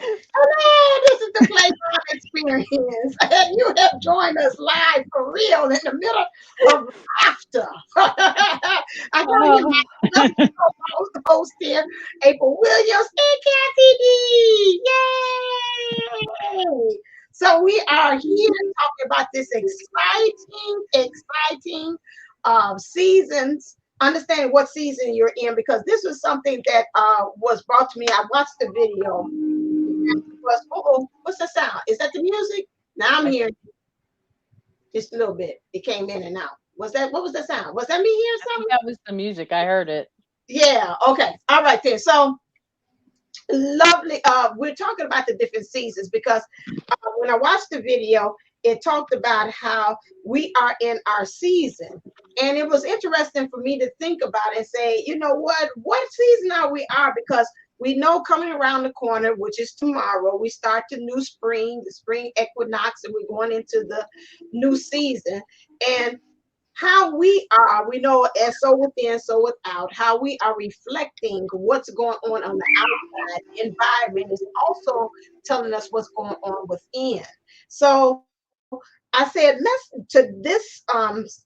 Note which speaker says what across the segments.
Speaker 1: Hello, this is the Playground Experience, and you have joined us live for real in the middle of laughter. I know you
Speaker 2: Oh,
Speaker 1: have another host here, April Williams and Kathy D. Yay! So we are here talking about this exciting seasons. Understanding what season you're in because this was something that was brought to me. I watched the video was, oh, what's the sound? Is that the music? Now I'm
Speaker 2: I
Speaker 1: hearing just a little bit. It came in and out. Was that what was the sound? Was that me hearing
Speaker 2: think
Speaker 1: something?
Speaker 2: that was the music. I heard it.
Speaker 1: Yeah, okay. All right then. So lovely. We're talking about the different seasons because when I watched the video, it talked about how we are in our season. And it was interesting for me to think about it and say, you know what season are we are? Because we know coming around the corner, which is tomorrow, we start the new spring, the spring equinox, and we're going into the new season. And how we are, we know as so within, so without, how we are reflecting what's going on the outside. The environment is also telling us what's going on within. So I said, let's to this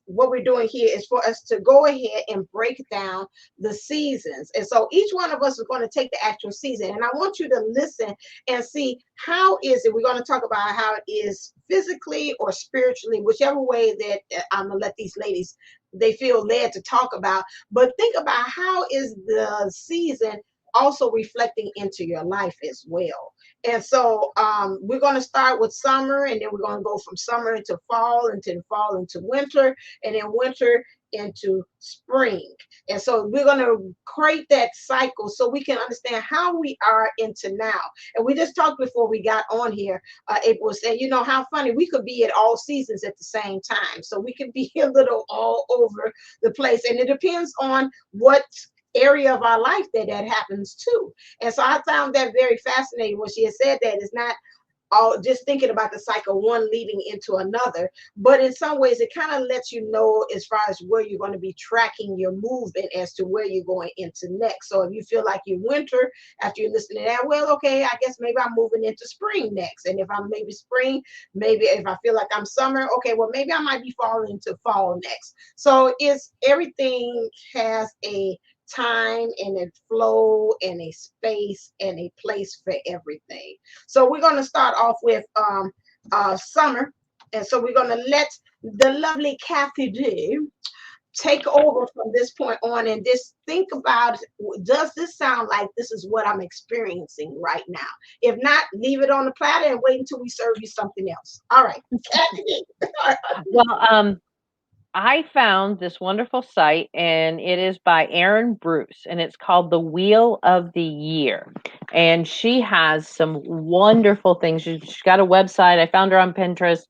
Speaker 1: what we're doing here is for us to go ahead and break down the seasons. And so each one of us is going to take the actual season. And I want you to listen and see how is it. We're going to talk about how it is physically or spiritually, whichever way that I'm gonna let these ladies they feel led to talk about. But think about how is the season also reflecting into your life as well. And so we're going to start with summer, and then we're going to go from summer into fall, and then fall into winter, and then winter into spring. And so we're going to create that cycle so we can understand how we are into now. And we just talked before we got on here. April was saying, you know, how funny we could be at all seasons at the same time. So we can be a little all over the place. And it depends on what area of our life that happens too. And so I found that very fascinating when she had said that it's not all just thinking about the cycle one leading into another, but in some ways it kind of lets you know as far as where you're going to be tracking your movement as to where you're going into next. So if you feel like you're winter after you're listening to that, well, okay, I guess maybe I'm moving into spring next. And if I'm maybe spring, maybe if I feel like I'm summer, okay, well, maybe I might be falling into fall next. So it's everything has a time and a flow and a space and a place for everything. So we're going to start off with summer. And so we're going to let the lovely Kathy D take over from this point on and just think about, does this sound like this is what I'm experiencing right now? If not, leave it on the platter and wait until we serve you something else. All right, Kathy D.
Speaker 2: Well, I found this wonderful site, and it is by Erin Bruce, and it's called The Wheel of the Year. And she has some wonderful things. She's got a website. I found her on Pinterest.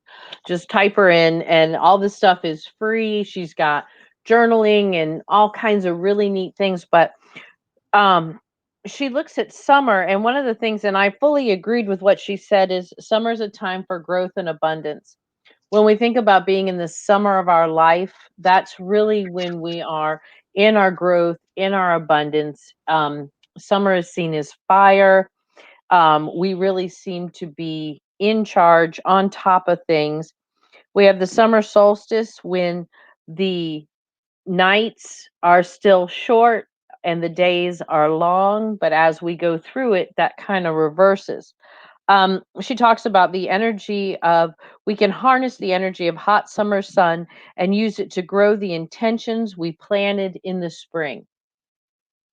Speaker 2: Just type her in, and all this stuff is free. She's got journaling and all kinds of really neat things. But um, she looks at summer, and one of the things, and I fully agreed with what she said, is summer is a time for growth and abundance. When we think about being in the summer of our life, that's really when we are in our growth, in our abundance. Summer is seen as fire. We really seem to be in charge, on top of things. We have the summer solstice when the nights are still short and the days are long, but as we go through it, that kind of reverses. She talks about the energy of, we can harness the energy of hot summer sun and use it to grow the intentions we planted in the spring.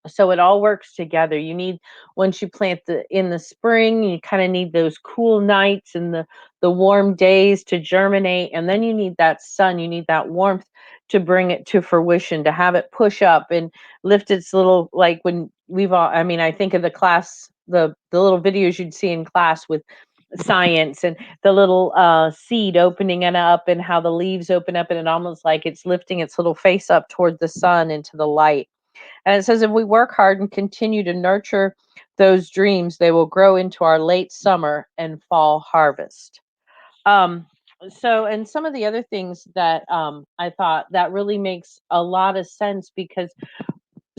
Speaker 2: So it all works together. You need, once you plant the in the spring, you kind of need those cool nights and the warm days to germinate, and then you need that sun, you need that warmth to bring it to fruition, to have it push up and lift its little, like when we've all, I mean, I think of the class, the little videos you'd see in class with science, and the little seed opening it up and how the leaves open up, and it almost like it's lifting its little face up toward the sun into the light. And it says, if we work hard and continue to nurture those dreams, they will grow into our late summer and fall harvest. Um, so, and some of the other things that I thought that really makes a lot of sense, because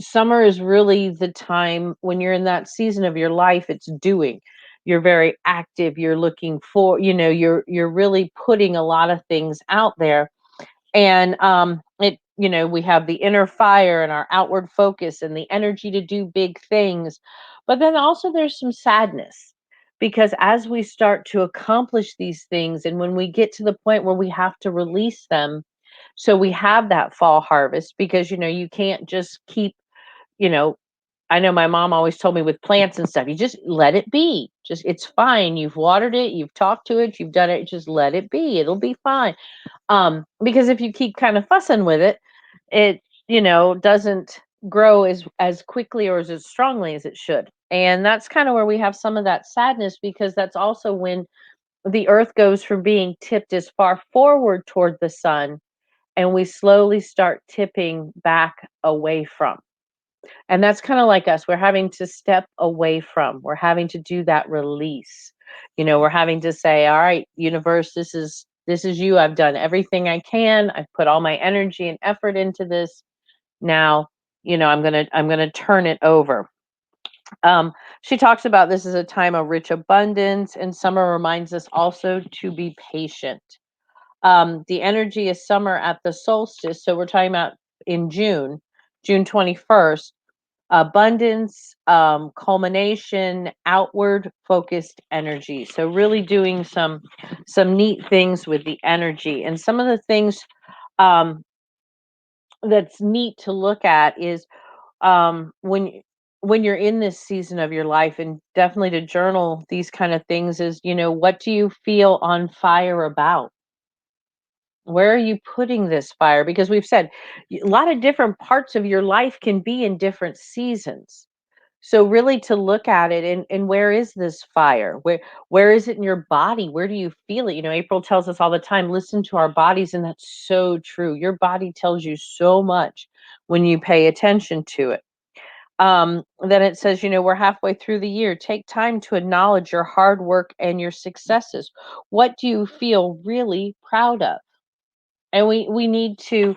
Speaker 2: summer is really the time when you're in that season of your life, it's doing. You're very active, you're looking for, you're really putting a lot of things out there. And we have the inner fire and our outward focus and the energy to do big things. But then also there's some sadness, because as we start to accomplish these things and when we get to the point where we have to release them, so we have that fall harvest, because you can't just keep, you know I know my mom always told me with plants and stuff, you just let it be. Just, it's fine. You've watered it, you've talked to it, you've done it, just let it be. It'll be fine. Because if you keep kind of fussing with it, it, doesn't grow as quickly or as strongly as it should. And that's kind of where we have some of that sadness, because that's also when the earth goes from being tipped as far forward toward the sun, and we slowly start tipping back away from. And that's kind of like us. We're having to step away from, we're having to do that release. We're having to say, all right, universe, this is you. I've done everything I can. I've put all my energy and effort into this. Now, I'm gonna turn it over. She talks about this as a time of rich abundance, and summer reminds us also to be patient. The energy is summer at the solstice. So we're talking about in June 21st. Abundance, culmination, outward focused energy. So really doing some neat things with the energy. And some of the things um, that's neat to look at is when you're in this season of your life, and definitely to journal these kind of things, is what do you feel on fire about? Where are you putting this fire? Because we've said a lot of different parts of your life can be in different seasons. So really to look at it, and where is this fire? Where is it in your body? Where do you feel it? April tells us all the time, listen to our bodies, and that's so true. Your body tells you so much when you pay attention to it. Then it says, we're halfway through the year. Take time to acknowledge your hard work and your successes. What do you feel really proud of? And we need to,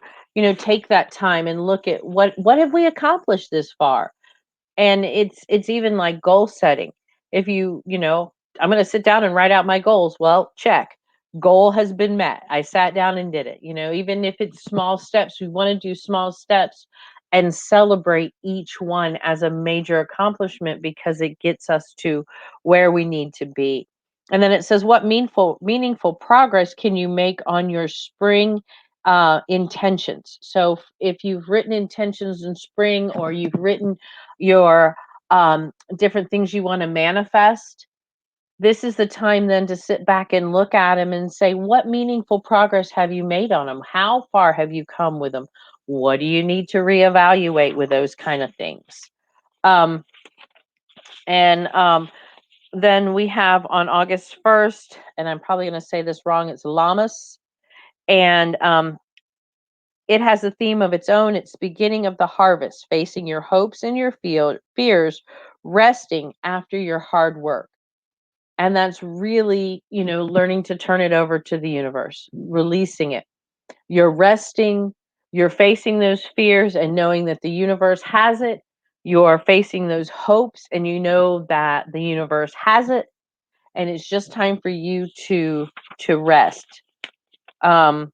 Speaker 2: take that time and look at what have we accomplished this far. And it's even like goal setting. If I'm going to sit down and write out my goals. Well, check. Goal has been met. I sat down and did it. Even if it's small steps, we want to do small steps and celebrate each one as a major accomplishment, because it gets us to where we need to be. And then it says, what meaningful progress can you make on your spring intentions? So if you've written intentions in spring, or you've written your different things you want to manifest, this is the time then to sit back and look at them and say, what meaningful progress have you made on them? How far have you come with them? What do you need to reevaluate with those kind of things? Um, and Then we have on August 1st, and I'm probably going to say this wrong, it's Lammas. And it has a theme of its own. It's beginning of the harvest, facing your hopes and your fears, resting after your hard work. And that's really, learning to turn it over to the universe, releasing it. You're resting, you're facing those fears and knowing that the universe has it. You're facing those hopes and you know that the universe has it. And it's just time for you to rest. Um,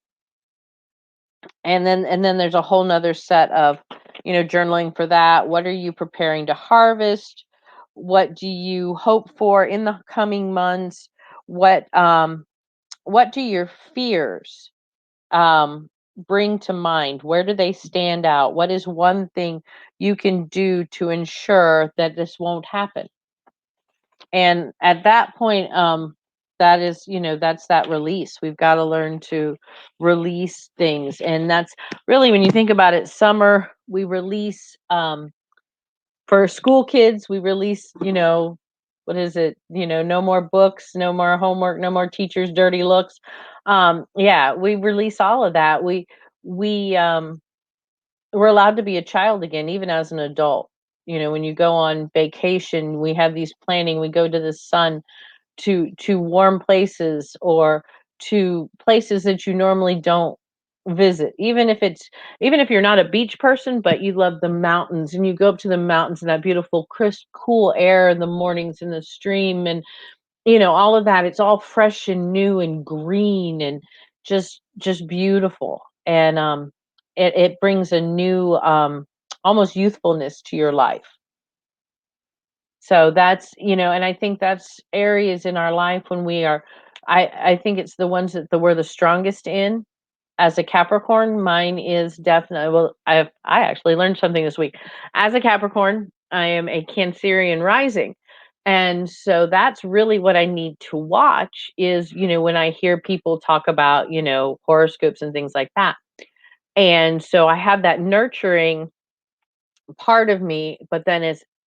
Speaker 2: and then there's a whole nother set of journaling for that. What are you preparing to harvest? What do you hope for in the coming months? What do your fears um bring to mind? Where do they stand out? What is one thing you can do to ensure that this won't happen? And at that point, that is, that's that release. We've got to learn to release things. And that's really, when you think about it, summer, we release, for school kids, we release, what is it? No more books, no more homework, no more teachers' dirty looks. Yeah, we release all of that. We're allowed to be a child again, even as an adult. When you go on vacation, we have these planning, we go to the sun, to warm places, or to places that you normally don't visit, even if you're not a beach person, but you love the mountains and you go up to the mountains and that beautiful crisp cool air in the mornings in the stream, and all of that, it's all fresh and new and green and just beautiful. And it brings a new almost youthfulness to your life. So that's, and I think that's areas in our life when we are, I think it's the ones that we're the strongest in. As a Capricorn, mine is definitely, well, I actually learned something this week. As a Capricorn, I am a Cancerian rising. And so that's really what I need to watch is, when I hear people talk about, horoscopes and things like that. And so I have that nurturing part of me, but then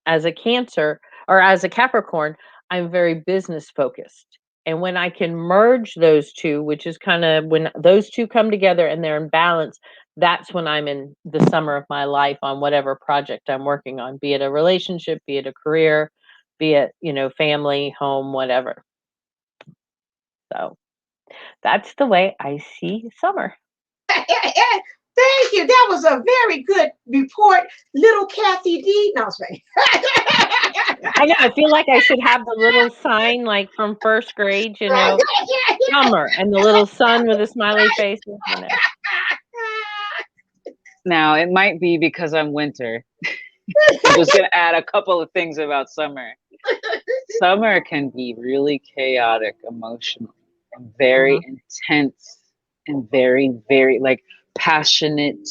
Speaker 2: as a Cancer or as a Capricorn, I'm very business focused. And when I can merge those two, which is kind of when those two come together and they're in balance, that's when I'm in the summer of my life on whatever project I'm working on, be it a relationship, be it a career, be it, family, home, whatever. So that's the way I see summer.
Speaker 1: Thank you. That was a very good report, little Kathy D. No,
Speaker 2: I know. I feel like I should have the little sign like from first grade, summer, and the little sun with a smiley face.
Speaker 3: Now, it might be because I'm winter. I'm just going to add a couple of things about summer. Summer can be really chaotic emotionally and very intense and very, very like passionate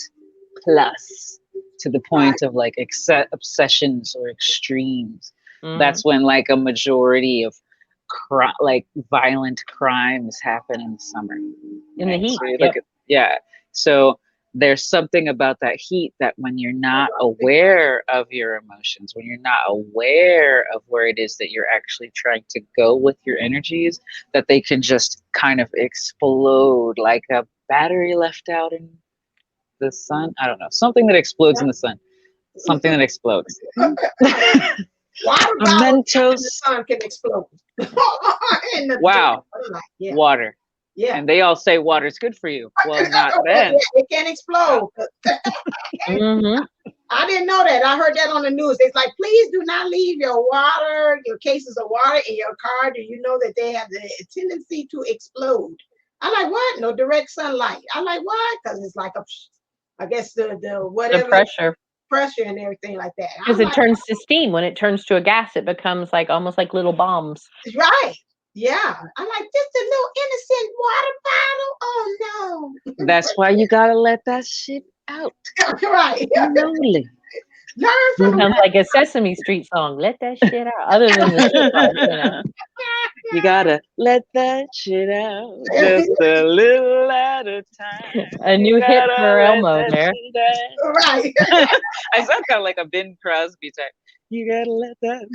Speaker 3: plus to the point of like obsessions or extremes. That's when like a majority of like violent crimes happen in the summer.
Speaker 2: In the heat.
Speaker 3: So so there's something about that heat that when you're not aware of your emotions, when you're not aware of where it is that you're actually trying to go with your energies, that they can just kind of explode like a battery left out in the sun. I don't know. Something that explodes in the sun. Something that explodes.
Speaker 1: Water in the sun can explode.
Speaker 3: Wow.
Speaker 1: Yeah.
Speaker 3: Water.
Speaker 1: Yeah.
Speaker 3: And they all say water's good for you. Well, not then.
Speaker 1: It can explode. I didn't know that. I heard that on the news. It's like, please do not leave your cases of water in your car. Do you know that they have the tendency to explode? I'm like, what? No direct sunlight. I'm like, what? Because it's like I guess the whatever
Speaker 2: the
Speaker 1: pressure and everything like that.
Speaker 2: Because it turns to steam. When it turns to a gas, it becomes like almost like little bombs.
Speaker 1: Right. Yeah. I'm like, just a little innocent water bottle. Oh no.
Speaker 3: That's why you gotta let that shit out.
Speaker 1: Right.
Speaker 3: Slowly.
Speaker 1: Learn from
Speaker 2: sounds like a Sesame Street song. Let that shit out. Other than the shit part,
Speaker 3: You gotta let that shit out just a little at a time.
Speaker 2: A new hit for Elmo there.
Speaker 1: Right.
Speaker 3: I sound kind of like a Bing Crosby type. You gotta let that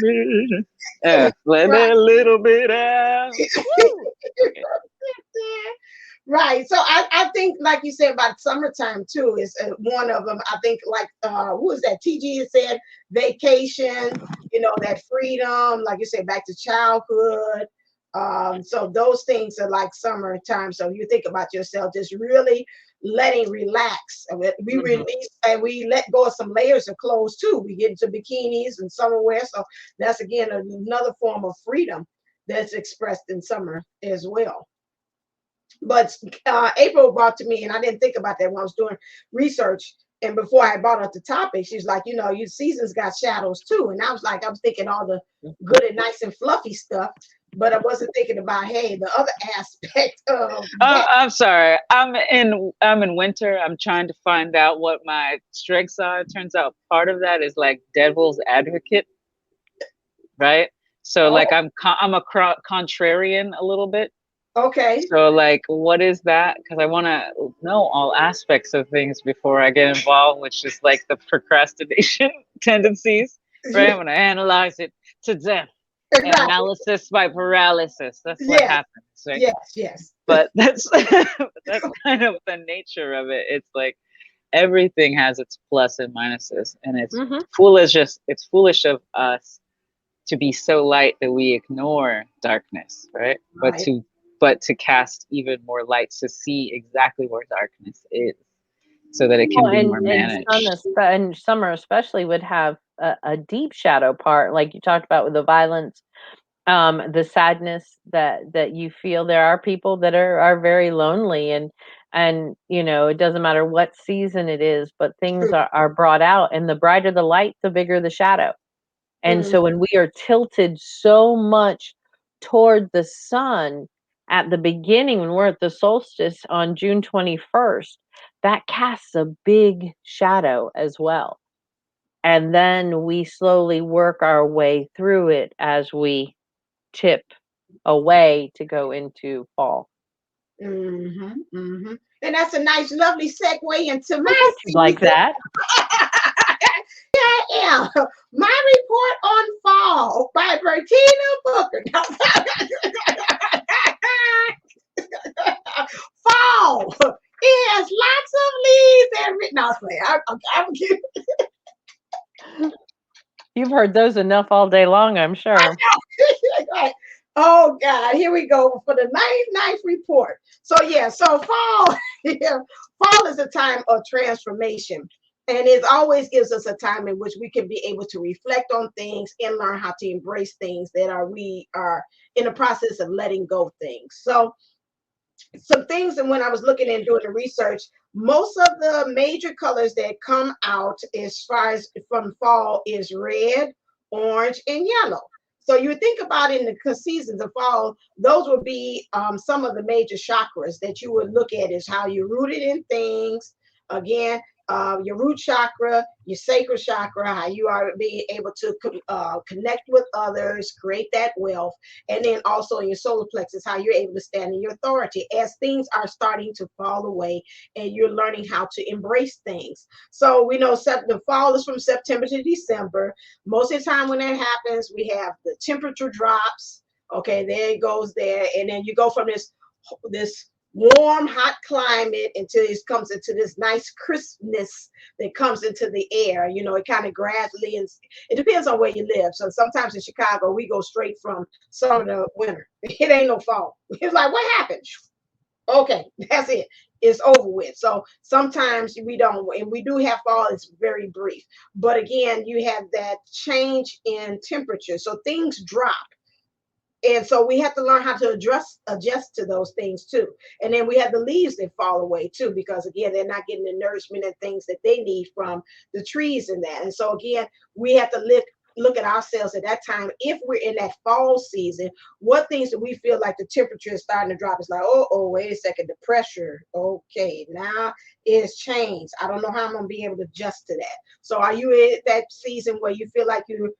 Speaker 3: let that little bit out. Okay.
Speaker 1: Right. So I think, like you said, about summertime too is one of them. I think like who was that? TG said vacation. That freedom, like you said, back to childhood. So those things are like summertime. So you think about yourself, just really letting relax. We release and we let go of some layers of clothes too. We get into bikinis and summer wear. So that's again another form of freedom that's expressed in summer as well. But April brought to me, and I didn't think about that when I was doing research. And before I brought up the topic, she's like, your seasons got shadows too. And I was thinking all the good and nice and fluffy stuff, but I wasn't thinking about, hey, the other aspect of.
Speaker 3: I'm sorry. I'm in winter. I'm trying to find out what my strengths are. It turns out part of that is like devil's advocate, right? So like I'm a contrarian a little bit.
Speaker 1: Okay.
Speaker 3: So like, what is that? Because I want to know all aspects of things before I get involved, which is like the procrastination tendencies, right? When I analyze it to death, analysis by paralysis. That's what happens. Right?
Speaker 1: Yes.
Speaker 3: But that's kind of the nature of it. It's like everything has its plus and minuses, and it's foolish of us to be so light that we ignore darkness, right? But to but to cast even more light to see exactly where darkness is so that it can
Speaker 2: Well,
Speaker 3: be more
Speaker 2: and
Speaker 3: managed.
Speaker 2: and summer especially would have a deep shadow part, like you talked about with the violence, the sadness that you feel. There are people that are very lonely, and you know, it doesn't matter what season it is, but things are brought out, and the brighter the light, the bigger the shadow. And
Speaker 1: Mm,
Speaker 2: so when we are tilted so much toward the sun at the beginning, when we're at the solstice on June 21st, that casts a big shadow as well. And then we slowly work our way through it as we tip away to go into fall.
Speaker 1: And that's a nice, lovely segue into
Speaker 2: Look
Speaker 1: my
Speaker 2: at you like
Speaker 1: season.
Speaker 2: that.
Speaker 1: Yeah, my report on fall by Bertina Booker. Fall. It has lots of leaves and no, I'm kidding.
Speaker 2: You've heard those enough all day long, I'm sure.
Speaker 1: Right. Oh God, here we go for the nice report. So yeah, so fall, yeah, fall is a time of transformation. And it always gives us a time in which we can be able to reflect on things and learn how to embrace things that we are in the process of letting go things. So some things, and when I was looking and doing the research, most of the major colors that come out as far as from fall is red, orange, and yellow. So you would think about in the seasons of fall, those would be some of the major chakras that you would look at is how you're rooted in things. Again, your root chakra, your sacral chakra, how you are being able to connect with others, create that wealth, and then also in your solar plexus, how you're able to stand in your authority as things are starting to fall away and you're learning how to embrace things. So we know the fall is from September to December. Most of the time when that happens, we have the temperature drops. Okay, there it goes there, and then you go from this warm, hot climate until it comes into this nice crispness that comes into the air. You know, it kind of gradually, and it depends on where you live. So sometimes in Chicago, we go straight from summer to winter. It ain't no fall. It's like, what happened? Okay, that's it. It's over with. So sometimes we don't, and we do have fall, it's very brief. But again, you have that change in temperature. So things drop, and so we have to learn how to adjust to those things too. And then we have the leaves that fall away too, because again, they're not getting the nourishment and things that they need from the trees and that. And so again, we have to look at ourselves at that time. If we're in that fall season, what things do we feel like the temperature is starting to drop? It's like, oh, wait a second, the pressure. Okay, now it's changed. I don't know how I'm gonna be able to adjust to that. So are you in that season where you feel like you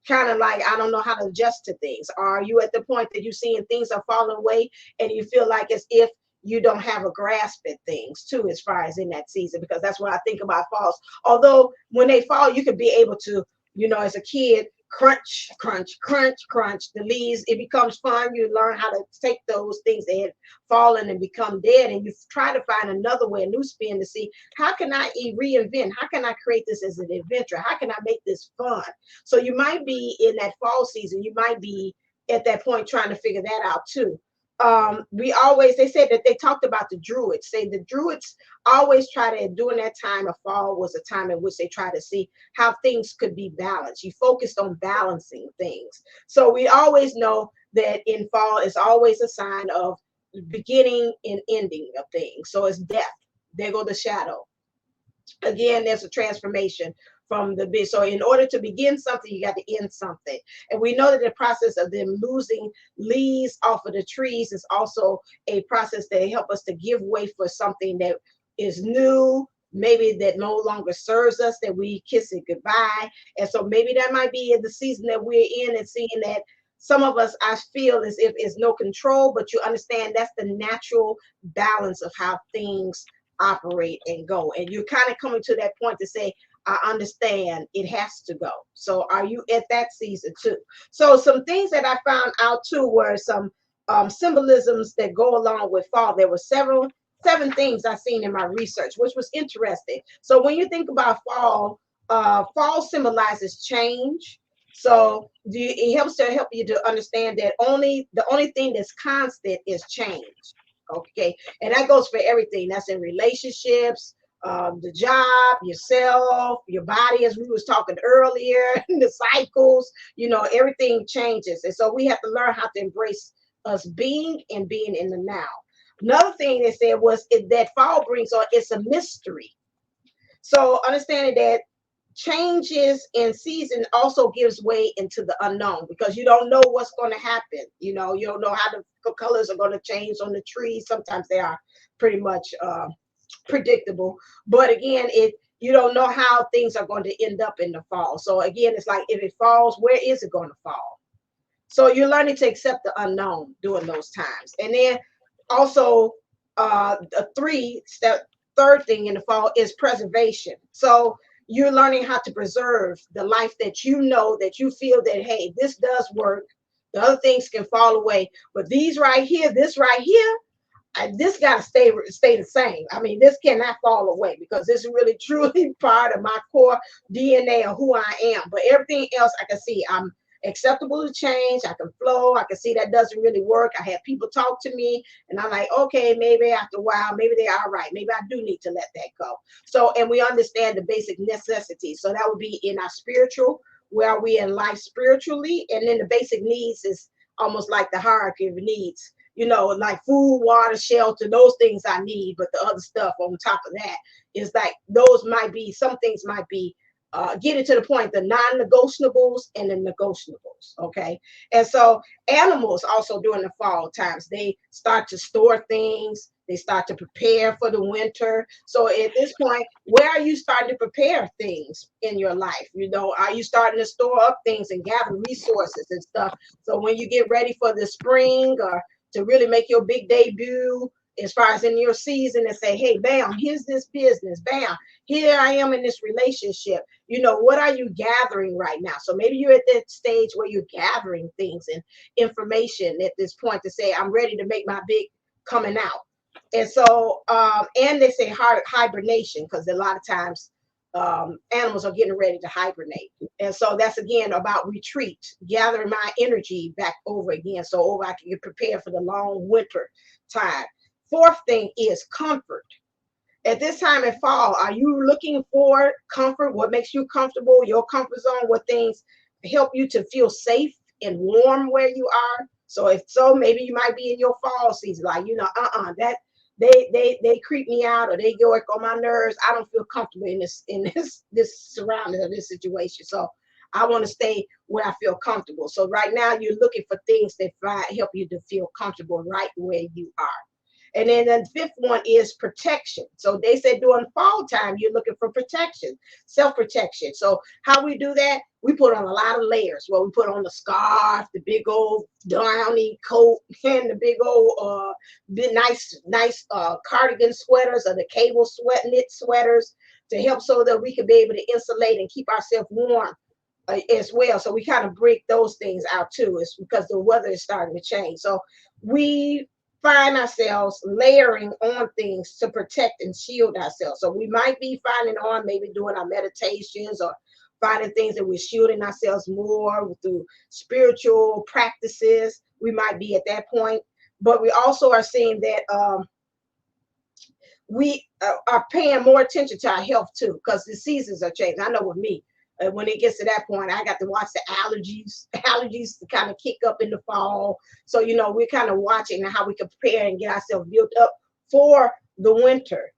Speaker 1: kind of like, I don't know how to adjust to things? Are you at the point that you're seeing things are falling away and you feel like as if you don't have a grasp at things too, as far as in that season? Because that's what I think about falls. Although when they fall, you could be able to, you know, as a kid, crunch, crunch, crunch, crunch the leaves. It becomes fun. You learn how to take those things that had fallen and become dead, and you try to find another way, a new spin to see how can I reinvent? How can I create this as an adventure? How can I make this fun? So you might be in that fall season. You might be at that point trying to figure that out too. They said that they talked about the Druids. Say the Druids always try to, during that time of fall was a time in which they try to see how things could be balanced. You focused on balancing things. So we always know that in fall is always a sign of beginning and ending of things. So it's death. There go the shadow. Again, there's a transformation from the big. So in order to begin something, you got to end something. And we know that the process of them losing leaves off of the trees is also a process that help us to give way for something that is new, maybe that no longer serves us, that we kiss it goodbye. And so maybe that might be in the season that we're in, and seeing that some of us, I feel as if it's no control, but you understand that's the natural balance of how things operate and go. And you're kind of coming to that point to say, I understand it has to go. So are you at that season too? So some things that I found out too were some symbolisms that go along with fall. There were seven things I seen in my research, which was interesting. So when you think about fall, fall symbolizes change, So it help you to understand that the only thing that's constant is change. Okay, and that goes for everything. That's in relationships, the job, yourself, your body, as we was talking earlier, the cycles. Everything changes, and so we have to learn how to embrace us being in the now. Another thing they said was that fall brings on, it's a mystery. So understanding that changes in season also gives way into the unknown, because you don't know what's going to happen. You don't know how the colors are going to change on the trees. Sometimes they are pretty much predictable, but again, you don't know how things are going to end up in the fall. So again, it's like, if it falls, where is it going to fall? So you're learning to accept the unknown during those times. And then also, the third thing in the fall is preservation. So you're learning how to preserve the life that that you feel that, hey, this does work. The other things can fall away, but this right here, this got to stay the same. I mean, this cannot fall away, because this is really truly part of my core DNA of who I am. But everything else, I can see I'm acceptable to change. I can flow. I can see that doesn't really work. I have people talk to me, and I'm like, okay, maybe after a while, maybe they are right. Maybe I do need to let that go. So, and we understand the basic necessities. So that would be in our spiritual, where are we in life spiritually, and then the basic needs is almost like the hierarchy of needs. Like food, water, shelter, those things I need, but the other stuff on top of that is like, some things might be getting to the point, the non-negotiables and the negotiables. Okay. And so animals also during the fall times, they start to store things. They start to prepare for the winter. So at this point, where are you starting to prepare things in your life? Are you starting to store up things and gather resources and stuff? So when you get ready for the spring, or to really make your big debut as far as in your season, and say, hey, bam, here's this business, bam, here I am in this relationship. What are you gathering right now? So maybe you're at that stage where you're gathering things and information at this point to say, I'm ready to make my big coming out. And so, and they say hibernation, because a lot of times animals are getting ready to hibernate. And so that's again about retreat, gathering my energy back over again, so I can get prepared for the long winter time. Fourth thing is comfort. At this time in fall, are you looking for comfort? What makes you comfortable? Your comfort zone? What things help you to feel safe and warm where you are? So if so, maybe you might be in your fall season, like, that they creep me out, or they go like on my nerves. I don't feel comfortable in this surrounding of this situation. So I want to stay where I feel comfortable. So right now you're looking for things that help you to feel comfortable right where you are. And then the fifth one is protection. So they said during fall time, you're looking for protection, self-protection. So how we do that, we put on a lot of layers. Well, we put on the scarf, the big old downy coat, and the big old nice cardigan sweaters, or the cable knit sweaters, to help so that we can be able to insulate and keep ourselves warm as well. So we kind of break those things out too. It's because the weather is starting to change. So we find ourselves layering on things to protect and shield ourselves. So we might be finding on, maybe doing our meditations, or finding things that we're shielding ourselves more through spiritual practices. We might be at that point, but we also are seeing that we are paying more attention to our health too, because the seasons are changing. I know with me, when it gets to that point, I got to watch the allergies to kind of kick up in the fall. So, we're kind of watching how we can prepare and get ourselves built up for the winter.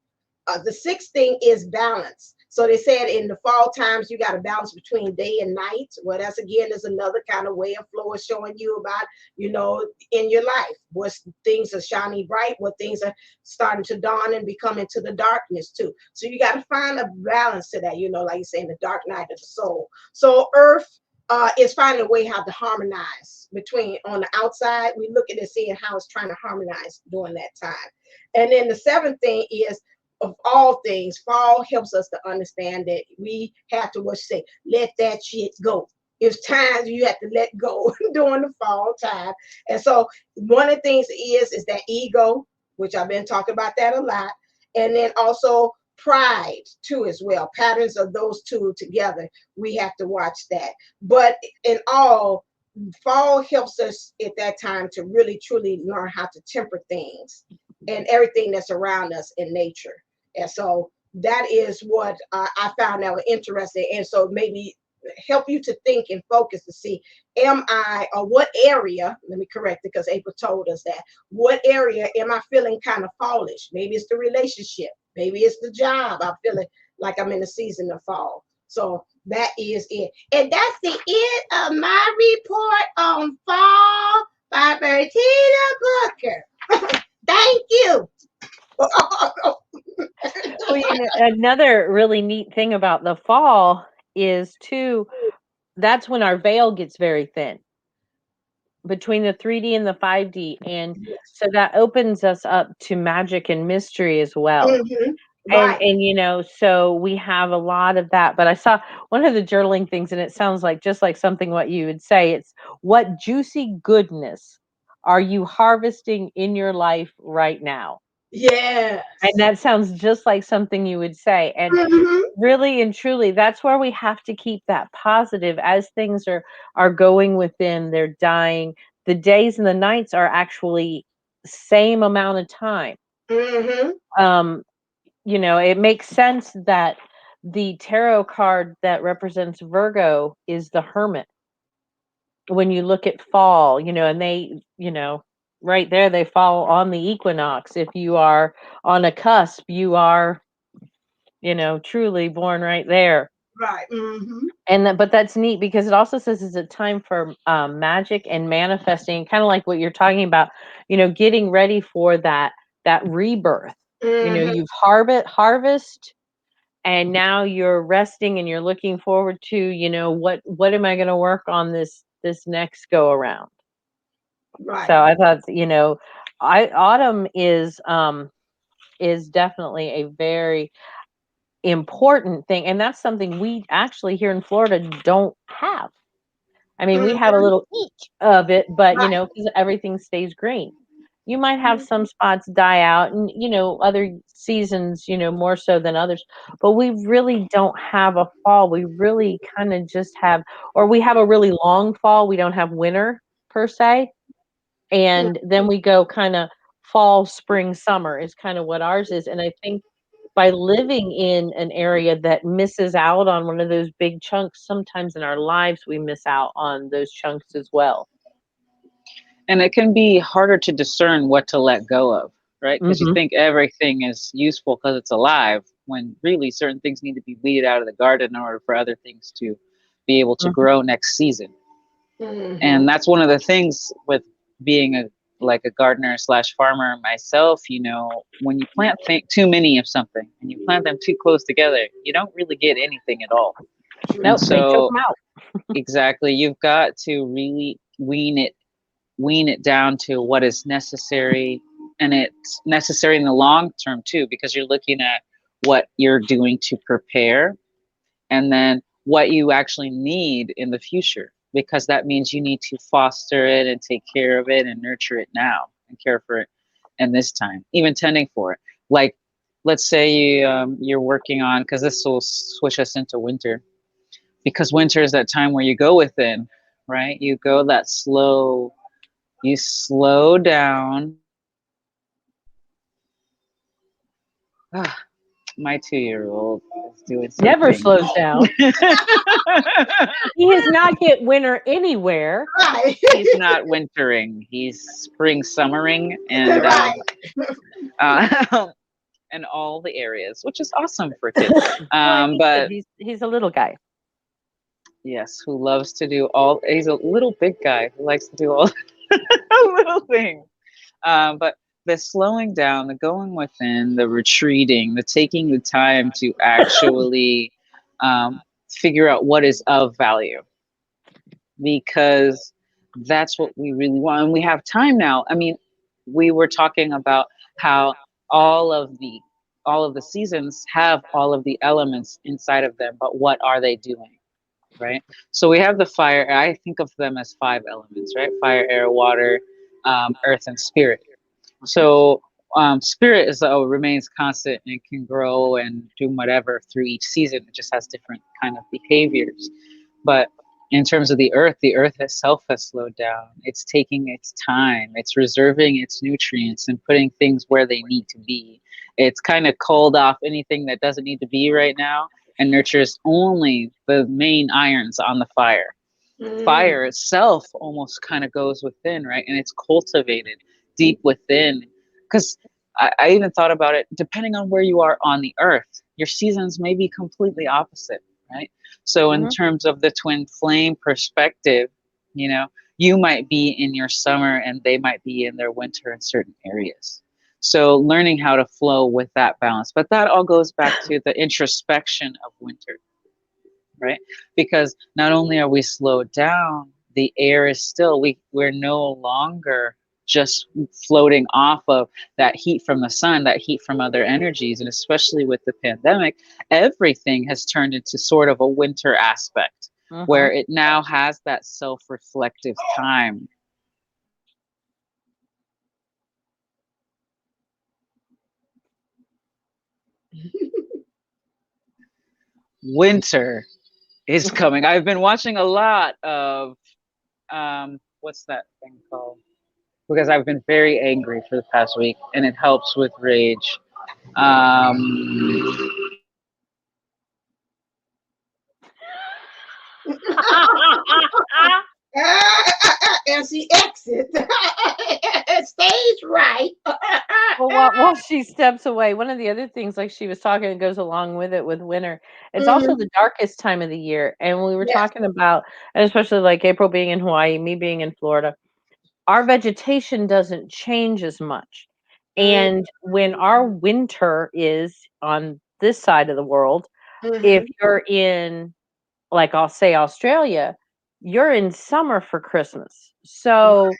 Speaker 1: The sixth thing is balance. So they said in the fall times, you got to balance between day and night. Well, that's again is another kind of way of flow is showing you about, in your life, what things are shining bright, what things are starting to dawn and become into the darkness too. So you got to find a balance to that, like you say, in the dark night of the soul. So Earth is finding a way how to harmonize between on the outside. We look at it, seeing how it's trying to harmonize during that time. And then the seventh thing is, of all things, fall helps us to understand that we have to let that shit go. It's times you have to let go during the fall time. And so one of the things is that ego, which I've been talking about that a lot. And then also pride too as well. Patterns of those two together. We have to watch that. But in all, fall helps us at that time to really truly learn how to temper things and everything that's around us in nature. And so that is what I found out interesting. And so maybe help you to think and focus to see, am I, or what area, let me correct it because April told us that, what area am I feeling kind of fallish? Maybe it's the relationship, maybe it's the job. I'm feeling like I'm in the season of fall. So that is it. And that's the end of my report on fall by Bertina Booker. Thank you.
Speaker 2: Well, another really neat thing about the fall is too, that's when our veil gets very thin between the 3D and the 5D. And so that opens us up to magic and mystery as well.
Speaker 1: Mhm. Right.
Speaker 2: And so we have a lot of that. But I saw one of the journaling things, and it sounds like just like something what you would say. It's, what juicy goodness are you harvesting in your life right now?
Speaker 1: Yes.
Speaker 2: And that sounds just like something you would say. And
Speaker 1: Mhm.
Speaker 2: really and truly, that's where we have to keep that positive as things are going within, they're dying. The days and the nights are actually same amount of time.
Speaker 1: Mhm.
Speaker 2: It makes sense that the tarot card that represents Virgo is the Hermit. When you look at fall, and they, right there, they fall on the equinox. If you are on a cusp, you are, truly born right there.
Speaker 1: Right. Mhm.
Speaker 2: But that's neat because it also says it's a time for magic and manifesting, kind of like what you're talking about, getting ready for that rebirth.
Speaker 1: Mhm.
Speaker 2: You've harvest, and now you're resting and you're looking forward to, what am I going to work on this next go around.
Speaker 1: Right.
Speaker 2: So I thought, autumn is definitely a very important thing, and that's something we actually here in Florida don't have. I mean, we have a
Speaker 1: Mhm.
Speaker 2: little each of it, but
Speaker 1: Right.
Speaker 2: because everything stays green. You might have some spots die out, and other seasons, more so than others. But we really don't have a fall. We really kind of just have, or we have a really long fall. We don't have winter per se, and then we go kind of fall, spring, summer is kind of what ours is. And I think by living in an area that misses out on one of those big chunks, sometimes in our lives we miss out on those chunks as well.
Speaker 3: And it can be harder to discern what to let go of, right? Because you
Speaker 2: Hmm.
Speaker 3: think everything is useful because it's alive, when really certain things need to be weeded out of the garden in order for other things to be able to
Speaker 2: Hmm.
Speaker 3: grow next season.
Speaker 1: Mhm.
Speaker 3: And that's one of the things with being a gardener slash farmer myself. When you plant too many of something and you plant them too close together, you don't really get anything at all. And
Speaker 2: Nope, they choke
Speaker 3: so
Speaker 2: them out.
Speaker 3: exactly, you've got to really wean it down to what is necessary. And it's necessary in the long term too, because you're looking at what you're doing to prepare, and then what you actually need in the future, because that means you need to foster it and take care of it and nurture it now and care for it in this time, even tending for it. Like, let's say you're working on, because this will switch us into winter, because winter is that time where you go within, right? You go that slow, you slow down. Ah, my 2-year-old is doing
Speaker 2: Never
Speaker 3: something.
Speaker 2: slows down. He has not get winter anywhere.
Speaker 1: Right.
Speaker 3: He's not wintering. He's spring summering, and
Speaker 1: Right.
Speaker 3: uh, and all the areas, which is awesome for kids.
Speaker 2: Well, he's good.
Speaker 3: But
Speaker 2: He's a little guy.
Speaker 3: yes, who loves to do all? He's a little big guy who likes to do all little things. But the slowing down, the going within, the retreating, the taking the time to actually figure out what is of value, because that's what we really want. And we have time now. I mean, we were talking about how all of the all of the seasons have all of the elements inside of them, but what are they doing, right? So we have the fire. I think of them as 5 elements, right? Fire, air, water, earth, and spirit. So Spirit is remains constant and can grow and do whatever through each season. It just has different kind of behaviors. But in terms of the earth itself has slowed down. It's taking its time. It's reserving its nutrients and putting things where they need to be. It's kind of culled off anything that doesn't need to be right now and nurtures only the main irons on the fire. Fire itself almost kind of goes within, right? And it's cultivated deep within. Because I even thought about it, depending on where you are on the earth, your seasons may be completely opposite, right? So in terms of the twin flame perspective, you know, you might be in your summer and they might be in their winter in certain areas. So learning how to flow with that balance. But that all goes back to the introspection of winter, right? Because not only are we slowed down, the air is still, we're no longer just floating off of that heat from the sun, that heat from other energies. And especially with the pandemic, everything has turned into sort of a winter aspect where it now has that self-reflective time. Winter is coming. I've been watching a lot of what's that thing called? Because I've been very angry for the past week, and it helps with rage.
Speaker 1: As she exits, stage right.
Speaker 2: Well, while she steps away, one of the other things, like she was talking, that goes along with it with winter, it's also the darkest time of the year. And we were
Speaker 1: Yes.
Speaker 2: talking about, and especially like April being in Hawaii, me being in Florida, our vegetation doesn't change as much. And when our winter is on this side of the world, if you're in, like, I'll say Australia, you're in summer for Christmas. So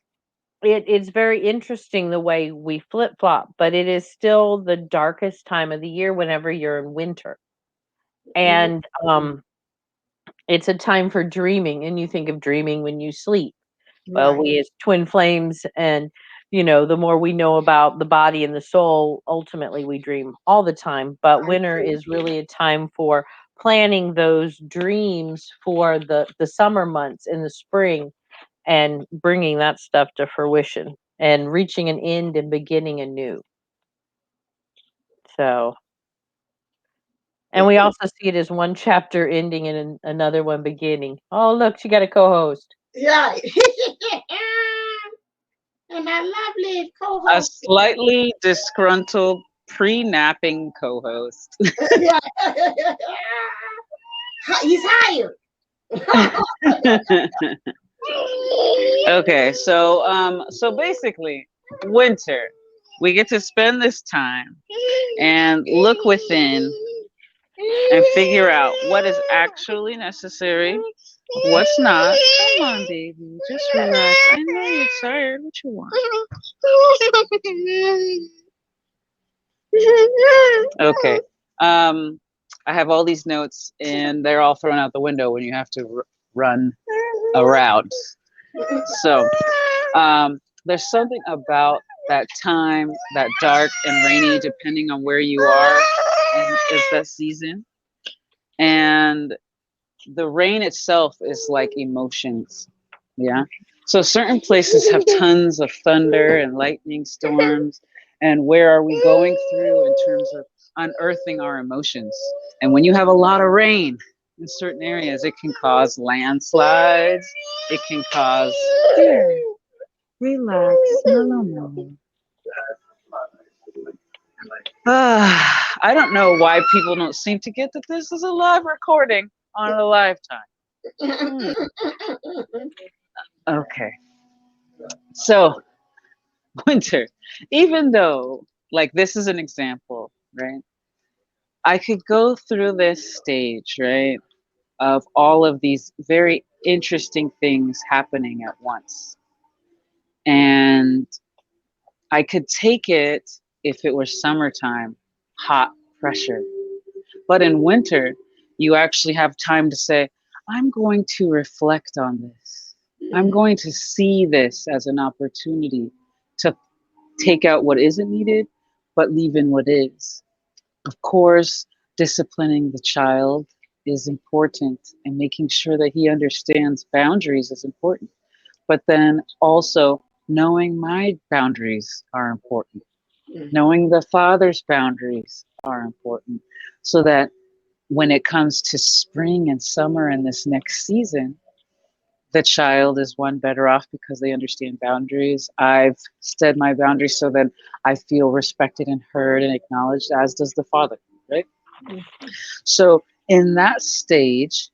Speaker 2: it's very interesting the way we flip flop, but it is still the darkest time of the year whenever you're in winter. And it's a time for dreaming, and you think of dreaming when you sleep. Well,
Speaker 1: Right.
Speaker 2: we as twin flames, and you know, the more we know about the body and the soul, ultimately we dream all the time. But winter is really a time for planning those dreams for the summer months in the spring, and bringing that stuff to fruition and reaching an end and beginning anew. So, and we also see it as one chapter ending and another one beginning. Oh, look, she got a co-host.
Speaker 1: Yeah. And my lovely
Speaker 3: A
Speaker 1: co-host.
Speaker 3: slightly disgruntled pre-napping co-host.
Speaker 1: Yeah. He's hired.
Speaker 3: Okay, so basically, winter, we get to spend this time and look within and figure out what is actually necessary, what's not. Come on, baby, just relax. I know you're tired. What you want? Okay. I have all these notes, and they're all thrown out the window when you have to run around. So, there's something about that time, that dark and rainy, depending on where you are, and is that season. And the rain itself is like emotions. Yeah. So certain places have tons of thunder and lightning storms. And where are we going through in terms of unearthing our emotions? And when you have a lot of rain in certain areas, it can cause landslides. It can cause, here, relax. No. I don't know why people don't seem to get that this is a live recording on a lifetime. Okay. So, winter, even though, like, this is an example, right? I could go through this stage, right, of all of these very interesting things happening at once. And I could take it if it were summertime, hot pressure. But in winter, you actually have time to say, I'm going to reflect on this. I'm going to see this as an opportunity to take out what isn't needed but leave in what is. Of course, disciplining the child is important, and making sure that he understands boundaries is important. But then also knowing my boundaries are important. Knowing the father's boundaries are important, so that when it comes to spring and summer and this next season, the child is one better off because they understand boundaries. I've set my boundaries so that I feel respected and heard and acknowledged, as does the father, right? So in that stage,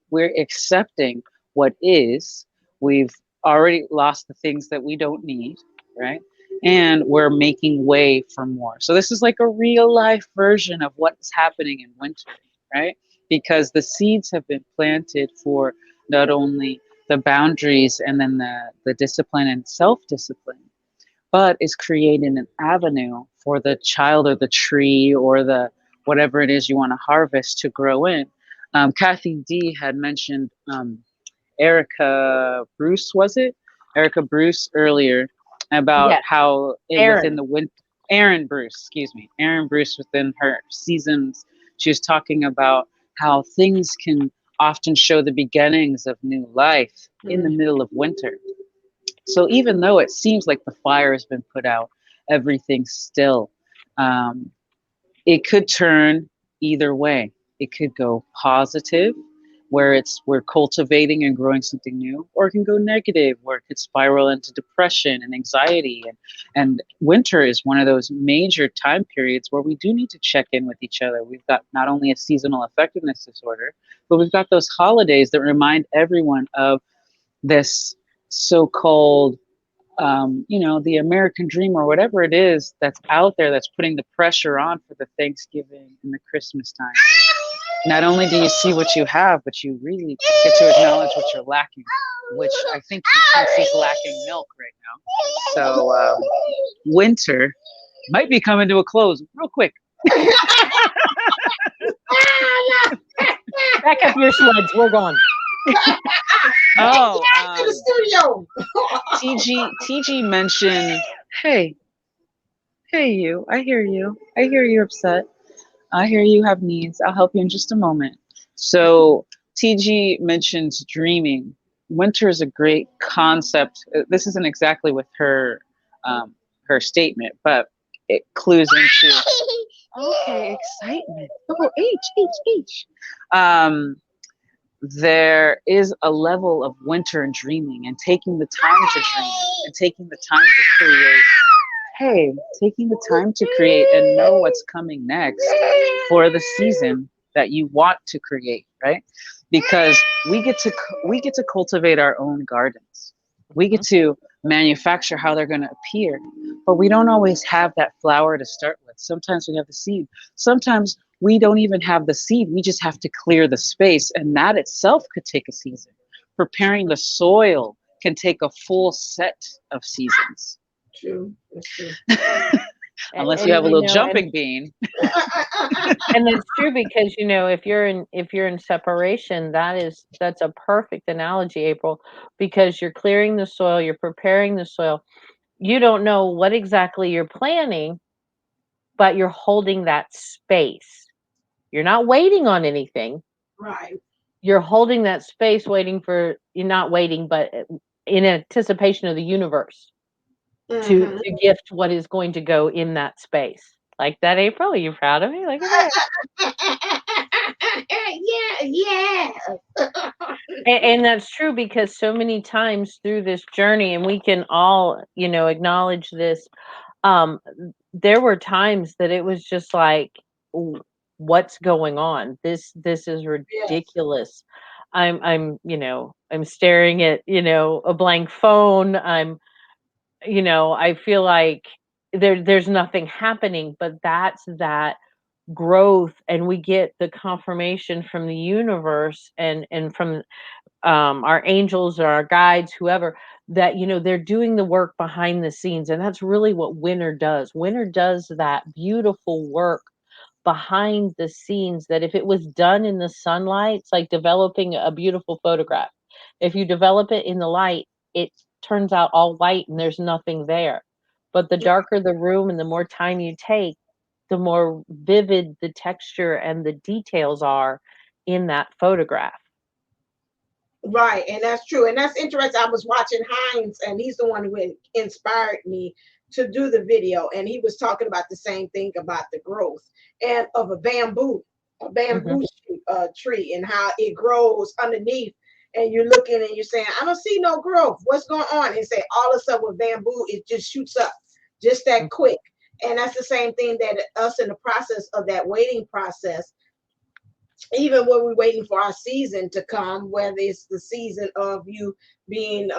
Speaker 3: we're accepting what is. We've already lost the things that we don't need, right? And we're making way for more. So this is like a real life version of what's happening in winter, right? Because the seeds have been planted for not only the boundaries and then the discipline and self-discipline, but is creating an avenue for the child or the tree or the whatever it is you want to harvest to grow in. Kathy D had mentioned Erica Bruce, was it? Erica Bruce earlier, about
Speaker 2: Yes,
Speaker 3: how within
Speaker 2: Aaron.
Speaker 3: the winter, Aaron Bruce, excuse me, Aaron Bruce within her seasons, she was talking about how things can often show the beginnings of new life in the middle of winter. So even though it seems like the fire has been put out, everything's still. Um, it could turn either way. It could go positive, where we're cultivating and growing something new, or it can go negative, where it could spiral into depression and anxiety. And winter is one of those major time periods where we do need to check in with each other. We've got not only a seasonal effectiveness disorder, but we've got those holidays that remind everyone of this so-called the American dream or whatever it is that's out there that's putting the pressure on for the Thanksgiving and the Christmas time. Not only do you see what you have, but you really get to acknowledge what you're lacking, which I think he's lacking milk right now. So winter might be coming to a close real quick.
Speaker 2: Back up your sleds. We're going.
Speaker 3: Oh,
Speaker 1: to the studio.
Speaker 3: TG mentioned, hey, you, I hear you. I hear you're upset. I hear you have needs. I'll help you in just a moment. So TG mentions dreaming. Winter is a great concept. This isn't exactly with her her statement, but it clues into okay, excitement. Oh, H. There is a level of winter and dreaming and taking the time to dream and taking the time to create. Hey, taking the time to create and know what's coming next for the season that you want to create, right? Because we get to cultivate our own gardens. We get to manufacture how they're going to appear, but we don't always have that flower to start with. Sometimes we have the seed. Sometimes we don't even have the seed. We just have to clear the space, and that itself could take a season. Preparing the soil can take a full set of seasons.
Speaker 1: True. That's true.
Speaker 3: Unless you have a little jumping bean.
Speaker 2: And that's true, because if you're in separation, that's a perfect analogy, April, because you're clearing the soil, you're preparing the soil. You don't know what exactly you're planning, but you're holding that space. You're not waiting on anything.
Speaker 1: Right.
Speaker 2: You're holding that space, you're not waiting, but in anticipation of the universe to gift what is going to go in that space. Like that, April? Are you proud of me? Look at
Speaker 1: Yeah, yeah.
Speaker 2: that. And that's true, because so many times through this journey, and we can all, acknowledge this, there were times that it was just like, what's going on? This is ridiculous. I'm staring at, a blank phone. I feel like there's nothing happening, but that's that growth, and we get the confirmation from the universe and from our angels or our guides, whoever, that they're doing the work behind the scenes. And that's really what winter does. Winter does that beautiful work behind the scenes, that if it was done in the sunlight, it's like developing a beautiful photograph. If you develop it in the light, it turns out all white and there's nothing there. but the darker the room and the more time you take, the more vivid the texture and the details are in that photograph.
Speaker 1: Right, and that's true, and that's interesting. I was watching Heinz, and he's the one who inspired me to do the video, and he was talking about the same thing about the growth and of a bamboo
Speaker 2: Mhm.
Speaker 1: tree, and how it grows underneath. And you're looking and you're saying, I don't see no growth. What's going on? And say all of a sudden with bamboo, it just shoots up just that quick. And that's the same thing that us in the process of that waiting process, even when we're waiting for our season to come, whether it's the season of you being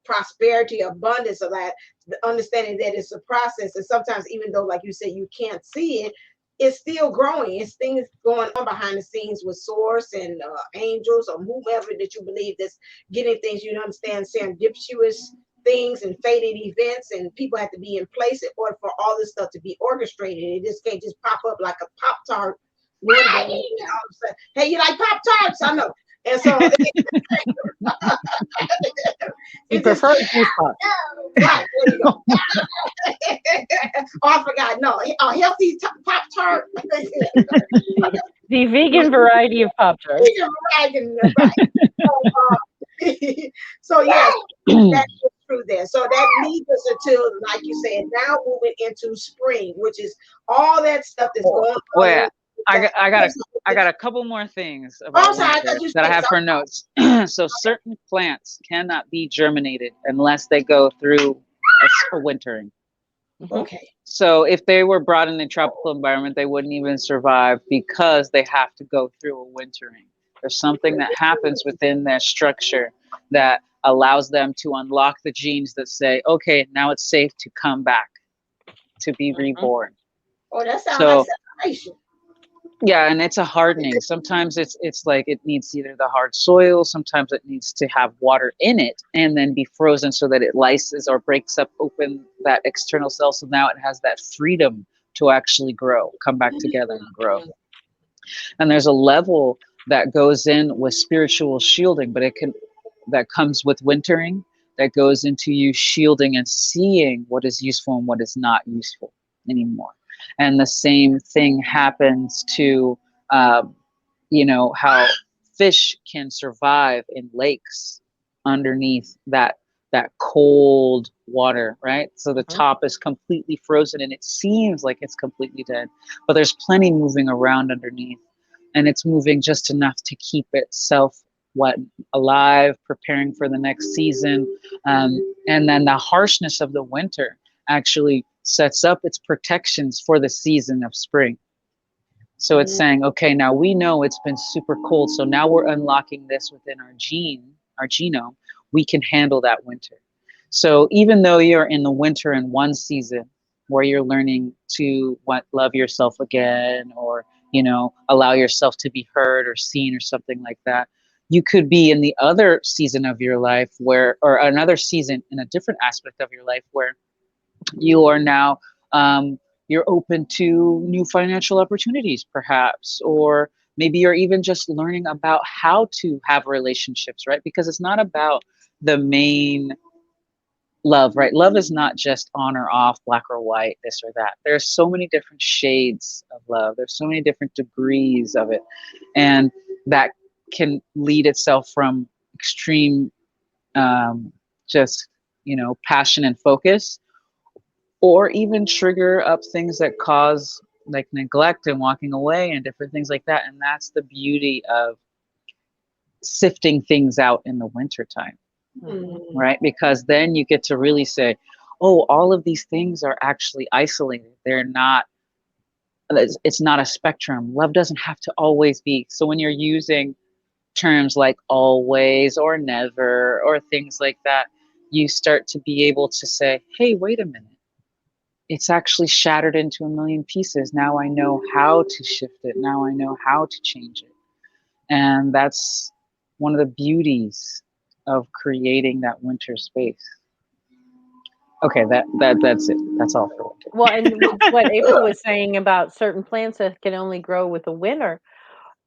Speaker 1: prosperity, abundance, or that, the understanding that it's a process. And sometimes, even though, like you said, you can't see it, it's still growing. It's things going on behind the scenes with source and angels or whomever that you believe that's getting things. You understand serendipitous things and fated events, and people have to be in place in order for all this stuff to be orchestrated. It just can't just pop up like a Pop Tart one day, and all of a sudden, hey, you like Pop Tarts? I know. And so
Speaker 2: You
Speaker 1: it just
Speaker 2: prefer juice pop.
Speaker 1: right, there you go. Oh, I forgot. No, a healthy Pop Tart.
Speaker 2: The vegan variety of Pop Tarts.
Speaker 1: Right. So yes, that's true there. So that leads us until, like you said, now moving into spring, which is all that stuff that's going on.
Speaker 3: Wait, I got a couple more things about winter that I have for notes. So certain plants cannot be germinated unless they go through a wintering.
Speaker 1: Okay.
Speaker 3: So if they were brought in a tropical environment, they wouldn't even survive because they have to go through a wintering. There's something that happens within their structure that allows them to unlock the genes that say, okay, now it's safe to come back, to be reborn.
Speaker 1: Oh, that sounds like separation.
Speaker 3: Yeah, and it's a hardening. Sometimes it's like it needs either the hard soil, sometimes it needs to have water in it and then be frozen so that it lyses or breaks up open that external cell. So now it has that freedom to actually grow, come back together and grow. And there's a level that goes in with spiritual shielding, but that comes with wintering, that goes into you shielding and seeing what is useful and what is not useful anymore. And the same thing happens to, how fish can survive in lakes underneath that cold water, right? So the top is completely frozen and it seems like it's completely dead, but there's plenty moving around underneath, and it's moving just enough to keep itself alive, preparing for the next season. And then the harshness of the winter actually sets up its protections for the season of spring. So it's saying, okay, now we know it's been super cold, so now we're unlocking this within our genome. We can handle that winter. So even though you're in the winter in one season where you're learning to love yourself again, or allow yourself to be heard or seen or something like that, you could be in the other season of your life or another season in a different aspect of your life where you are now you're open to new financial opportunities, perhaps, or maybe you're even just learning about how to have relationships, right? Because it's not about the main love, right? Love is not just on or off, black or white, this or that. There's so many different shades of love. There's so many different degrees of it. And that can lead itself from extreme passion and focus, or even trigger up things that cause like neglect and walking away and different things like that. And that's the beauty of sifting things out in the wintertime, right? Because then you get to really say, oh, all of these things are actually isolated. It's not a spectrum. Love doesn't have to always be. So when you're using terms like always or never or things like that, you start to be able to say, hey, wait a minute. It's actually shattered into a million pieces. Now I know how to shift it. Now I know how to change it. And that's one of the beauties of creating that winter space. Okay, that's it. That's all for winter.
Speaker 2: Well, and what April was saying about certain plants that can only grow with the winter,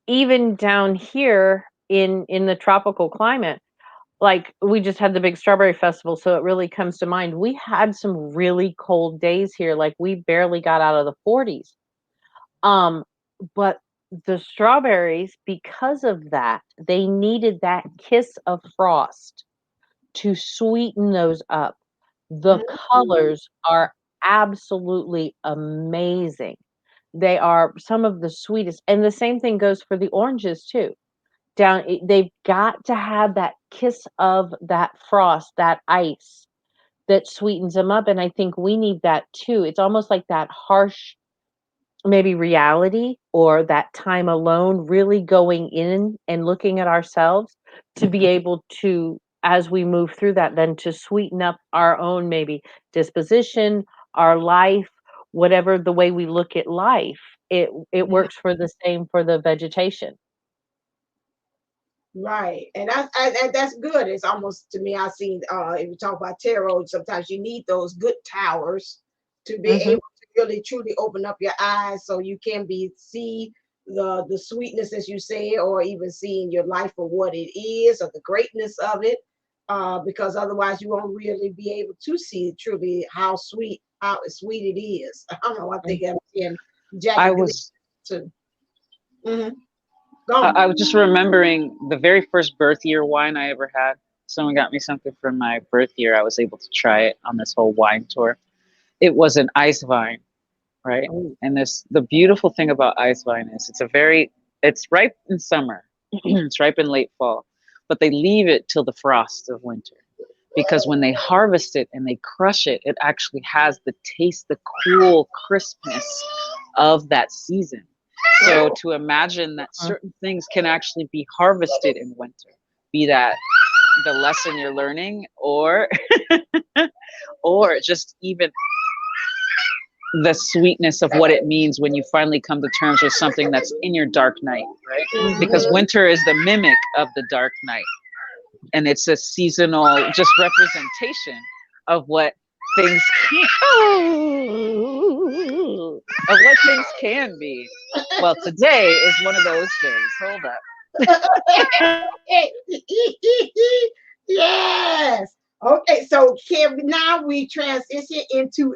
Speaker 2: even down here in the tropical climate, like we just had the big strawberry festival, so it really comes to mind. We had some really cold days here, like we barely got out of the 40s. Um, but the strawberries, because of that, they needed that kiss of frost to sweeten those up. The
Speaker 1: Mhm.
Speaker 2: colors are absolutely amazing. They are some of the sweetest, and the same thing goes for the oranges too. They've got to have that kiss of that frost, that ice that sweetens them up, and I think we need that too. It's almost like that harsh maybe reality or that time alone really going in and looking at ourselves to be able to, as we move through that, then to sweeten up our own maybe disposition, our life, whatever the way we look at life. It
Speaker 1: Yeah,
Speaker 2: works for the same for the vegetation.
Speaker 1: right. And that's good. It's almost to me. I seen if you talk about tarot, sometimes you need those good towers to be
Speaker 2: Mhm.
Speaker 1: able to really truly open up your eyes so you can be see the sweetness as you say, or even seeing your life for what it is or the greatness of it. Because otherwise you won't really be able to see truly how sweet it is. I don't know. I think I'm seeing
Speaker 3: I
Speaker 1: Jackie Gleason
Speaker 3: was
Speaker 1: too. Hmm.
Speaker 3: I
Speaker 1: Gone.
Speaker 3: was just remembering the very first birth year wine I ever had. Someone got me something for my birth year. I was able to try it on this whole wine tour. It was an ice vine, right?
Speaker 2: Oh,
Speaker 3: And this the beautiful thing about ice vine is it's ripe in summer, it's ripe in late fall, but they leave it till the frost of winter because when they harvest it and they crush it, it actually has the taste, the cool crispness of that season. So to imagine that
Speaker 2: uh,
Speaker 3: certain things can actually be harvested in winter, be that the lesson you're learning or just even the sweetness of what it means when you finally come to terms with something that's in your dark night, right? Because
Speaker 1: Mhm.
Speaker 3: winter is the mimic of the dark night, and it's a seasonal just representation of what things can of what things can be. Well, today is one of those days. Hold up.
Speaker 1: Yes. Okay, so Kim, now we transition into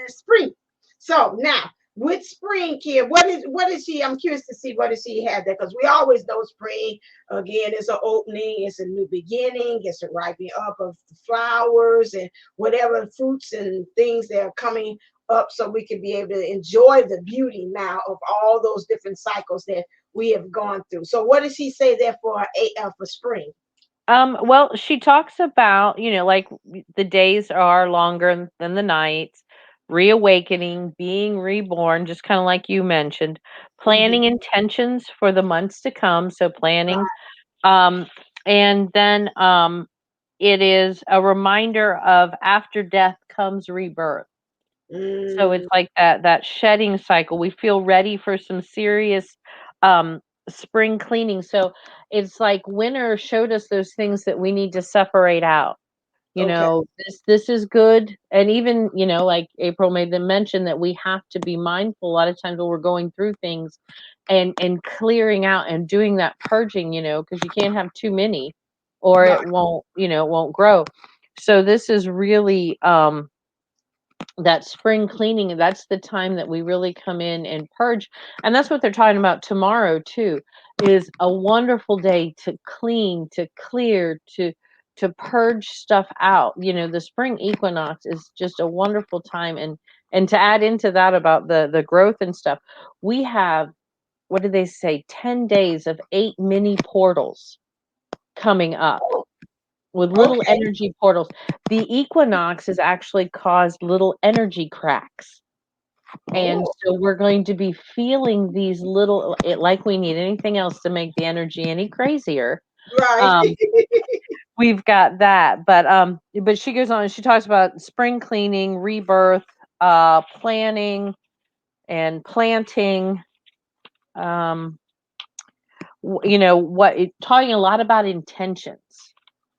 Speaker 1: spring. So now with spring, Kim, what is she? I'm curious to see what does she have there because we always know spring again is an opening, it's a new beginning, it's a ripening up of the flowers and whatever fruits and things that are coming up, so we can be able to enjoy the beauty now of all those different cycles that we have gone through. So what does he say there for spring?
Speaker 2: well, she talks about, like the days are longer than the nights, reawakening, being reborn, just kind of like you mentioned,
Speaker 1: Mhm.
Speaker 2: planning intentions for the months to come. So planning, um, and then it is a reminder of after death comes rebirth. So it's
Speaker 1: Mm,
Speaker 2: like that shedding cycle. We feel ready for some serious um spring cleaning. So it's like winter showed us those things that we need to separate out.
Speaker 1: okay.
Speaker 2: This is good. And even, like April made them mention that we have to be mindful a lot of times when we're going through things and clearing out and doing that purging, because you can't have too many or
Speaker 1: Right.
Speaker 2: it won't grow. So this is really that spring cleaning, and that's the time that we really come in and purge. And that's what they're talking about tomorrow too, is a wonderful day to clean, to clear, to purge stuff out. The spring equinox is just a wonderful time. And to add into that about the growth and stuff, we have, what do they say, 10 days of 8 mini portals coming up with little
Speaker 1: Okay.
Speaker 2: energy portals. The equinox has actually caused little energy cracks. And
Speaker 1: Oh,
Speaker 2: so we're going to be feeling these little, like we need anything else to make the energy any crazier.
Speaker 1: right.
Speaker 2: Um, we've got that. But she goes on and she talks about spring cleaning, rebirth, planning and planting. Um, talking a lot about intentions.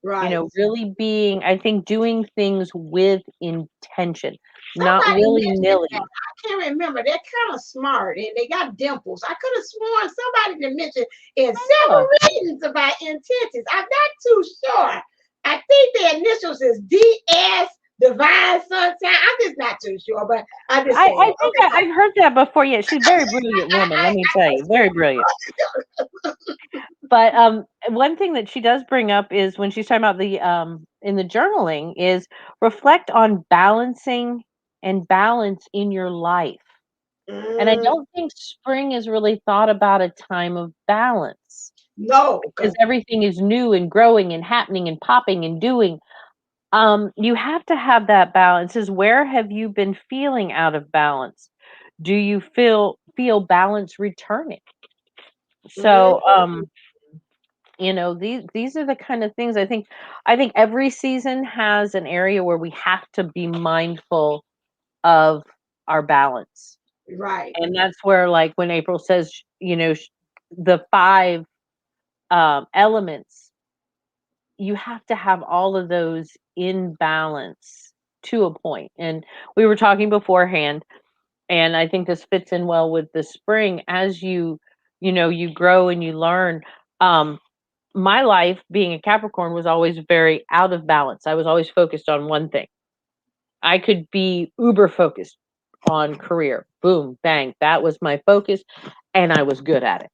Speaker 1: Right.
Speaker 2: Really being, I think, doing things with intention, not
Speaker 1: Somebody mentioned that.
Speaker 2: willy-nilly.
Speaker 1: I can't remember. They're kind of smart and they got dimples. I could have sworn somebody did mention in
Speaker 2: Oh,
Speaker 1: several readings about intentions. I'm not too sure. I think the initials is DS, Divine Sunshine. I'm just not too sure, but I'm just
Speaker 2: I
Speaker 1: saying.
Speaker 2: think
Speaker 1: Okay,
Speaker 2: I've heard that before. Yeah, she's a very brilliant woman, let me tell you, very brilliant. But one thing that she does bring up is when she's talking about the in the journaling is reflect on balancing and balance in your life. And I
Speaker 1: mm,
Speaker 2: don't think spring is really thought about a time of balance
Speaker 1: no,
Speaker 2: because everything is new and growing and happening and popping and doing. You have to have that balance. Is where have you been feeling out of balance? Do you feel balance returning?
Speaker 1: mm,
Speaker 2: So, these are the kind of things I think every season has an area where we have to be mindful of our balance.
Speaker 1: right,
Speaker 2: And that's where, like, when April says, the 5 elements, you have to have all of those in balance to a point. And we were talking beforehand, and I think this fits in well with the spring as you grow and you learn. Um, my life being a Capricorn was always very out of balance. I was always focused on one thing. I could be uber focused on career. Boom, bang. That was my focus and I was good at it.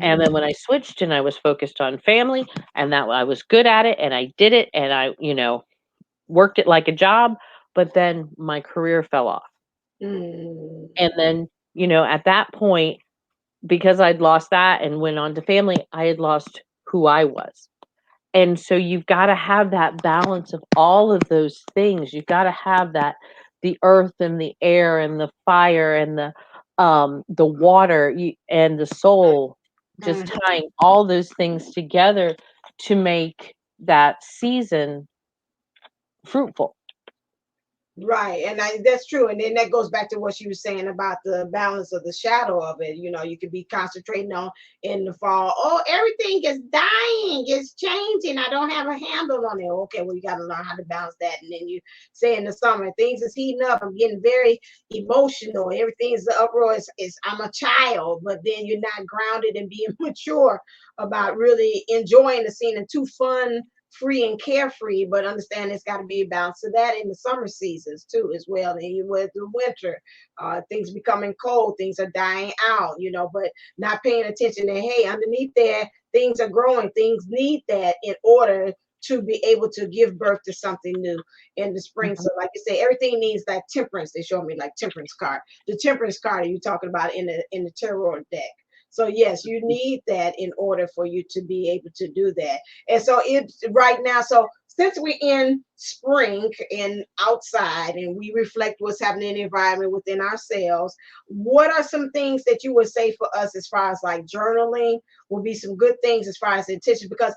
Speaker 2: And
Speaker 1: mhm,
Speaker 2: then when I switched and I was focused on family and that I was good at it and I did it and I, worked it like a job, but then my career fell off.
Speaker 1: mm,
Speaker 2: And then, at that point, because I'd lost that and went on to family, I had lost who I was. And so you've got to have that balance of all of those things. You've got to have that the earth and the air and the fire and the water and the soul, just
Speaker 1: mhm.
Speaker 2: tying all those things together to make that season fruitful.
Speaker 1: Right, and that's true. And then that goes back to what she was saying about the balance of the shadow of it. You could be concentrating on in the fall. Oh, everything is dying, it's changing. I don't have a handle on it. Okay, well, you got to learn how to balance that. And then you say in the summer, things is heating up. I'm getting very emotional. Everything's the uproar. Is I'm a child, but then you're not grounded and being mature about really enjoying the scene and too fun free and carefree, but understand it's got to be a balance to that in the summer seasons too, as well. And you with the winter, things becoming cold, things are dying out, but not paying attention that hey, underneath there, things are growing, things need that in order to be able to give birth to something new in the spring.
Speaker 2: Mhm.
Speaker 1: So, like you say, everything needs that temperance. They showed me like temperance card. The temperance card are you talking about in the tarot deck. So yes, you need that in order for you to be able to do that. And so it's right now. So since we're in spring and outside and we reflect what's happening in the environment within ourselves, what are some things that you would say for us as far as like journaling will be some good things as far as intention? Because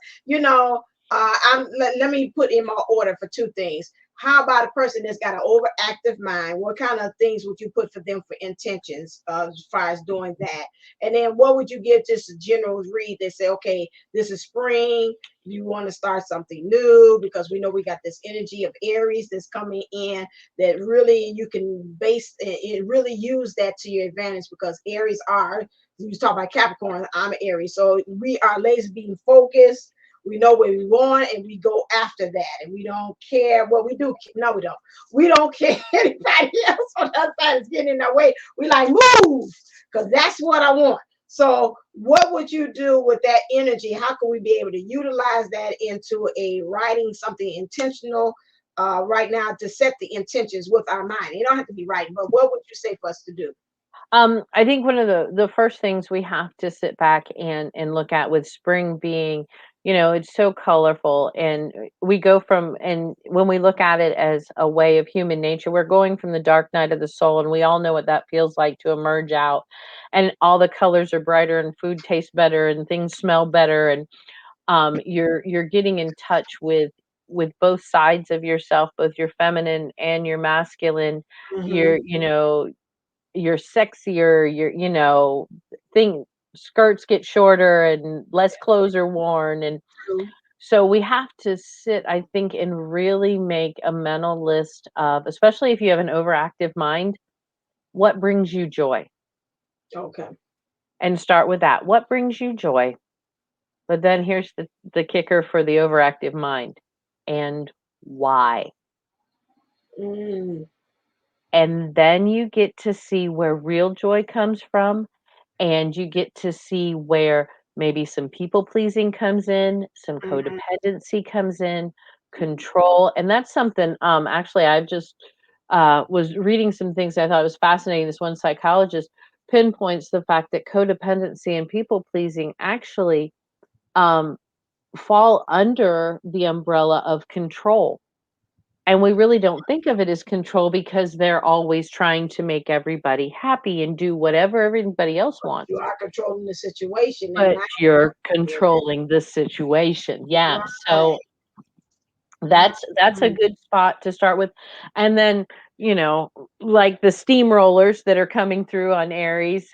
Speaker 1: let me put in my order for two things. How about a person that's got an overactive mind? What kind of things would you put for them for intentions as far as doing that? And then what would you give just a general read that say, okay, this is spring, you want to start something new because we know we got this energy of Aries that's coming in that really you can base it, really use that to your advantage because Aries are, you talk about Capricorn, I'm Aries. So we are lazy being focused. We know what we want and we go after that. And we don't care what we do. No, we don't. We don't care anybody else on the other side is getting in our way. We like move because that's what I want. So, what would you do with that energy? How can we be able to utilize that into a writing something intentional right now to set the intentions with our mind? You don't have to be writing, but what would you say for us to do?
Speaker 2: I think one of the first things we have to sit back and look at with spring being, it's so colorful and we go from and when we look at it as a way of human nature, we're going from the dark night of the soul and we all know what that feels like to emerge out and all the colors are brighter and food tastes better and things smell better and you're getting in touch with both sides of yourself, both your feminine and your masculine.
Speaker 1: Mhm.
Speaker 2: You're sexier, thing skirts get shorter and less clothes are worn and
Speaker 1: True.
Speaker 2: So we have to sit, I think, and really make a mental list of, especially if you have an overactive mind, what brings you joy?
Speaker 1: Okay.
Speaker 2: And start with that. What brings you joy? But then here's the kicker for the overactive mind. And why?
Speaker 1: Mm.
Speaker 2: And then you get to see where real joy comes from, and you get to see where maybe some people pleasing comes in, some
Speaker 1: Mhm.
Speaker 2: codependency comes in, control. And that's something, actually, I just was reading some things I thought was fascinating. This one psychologist pinpoints the fact that codependency and people pleasing actually um, fall under the umbrella of control. And we really don't think of it as control because they're always trying to make everybody happy and do whatever everybody else wants.
Speaker 1: You are controlling the situation and
Speaker 2: But
Speaker 1: not.
Speaker 2: you're controlling the situation. Yeah.
Speaker 1: Right.
Speaker 2: So that's a
Speaker 1: Mhm.
Speaker 2: good spot to start with. And then, like the steamrollers that are coming through on Aries,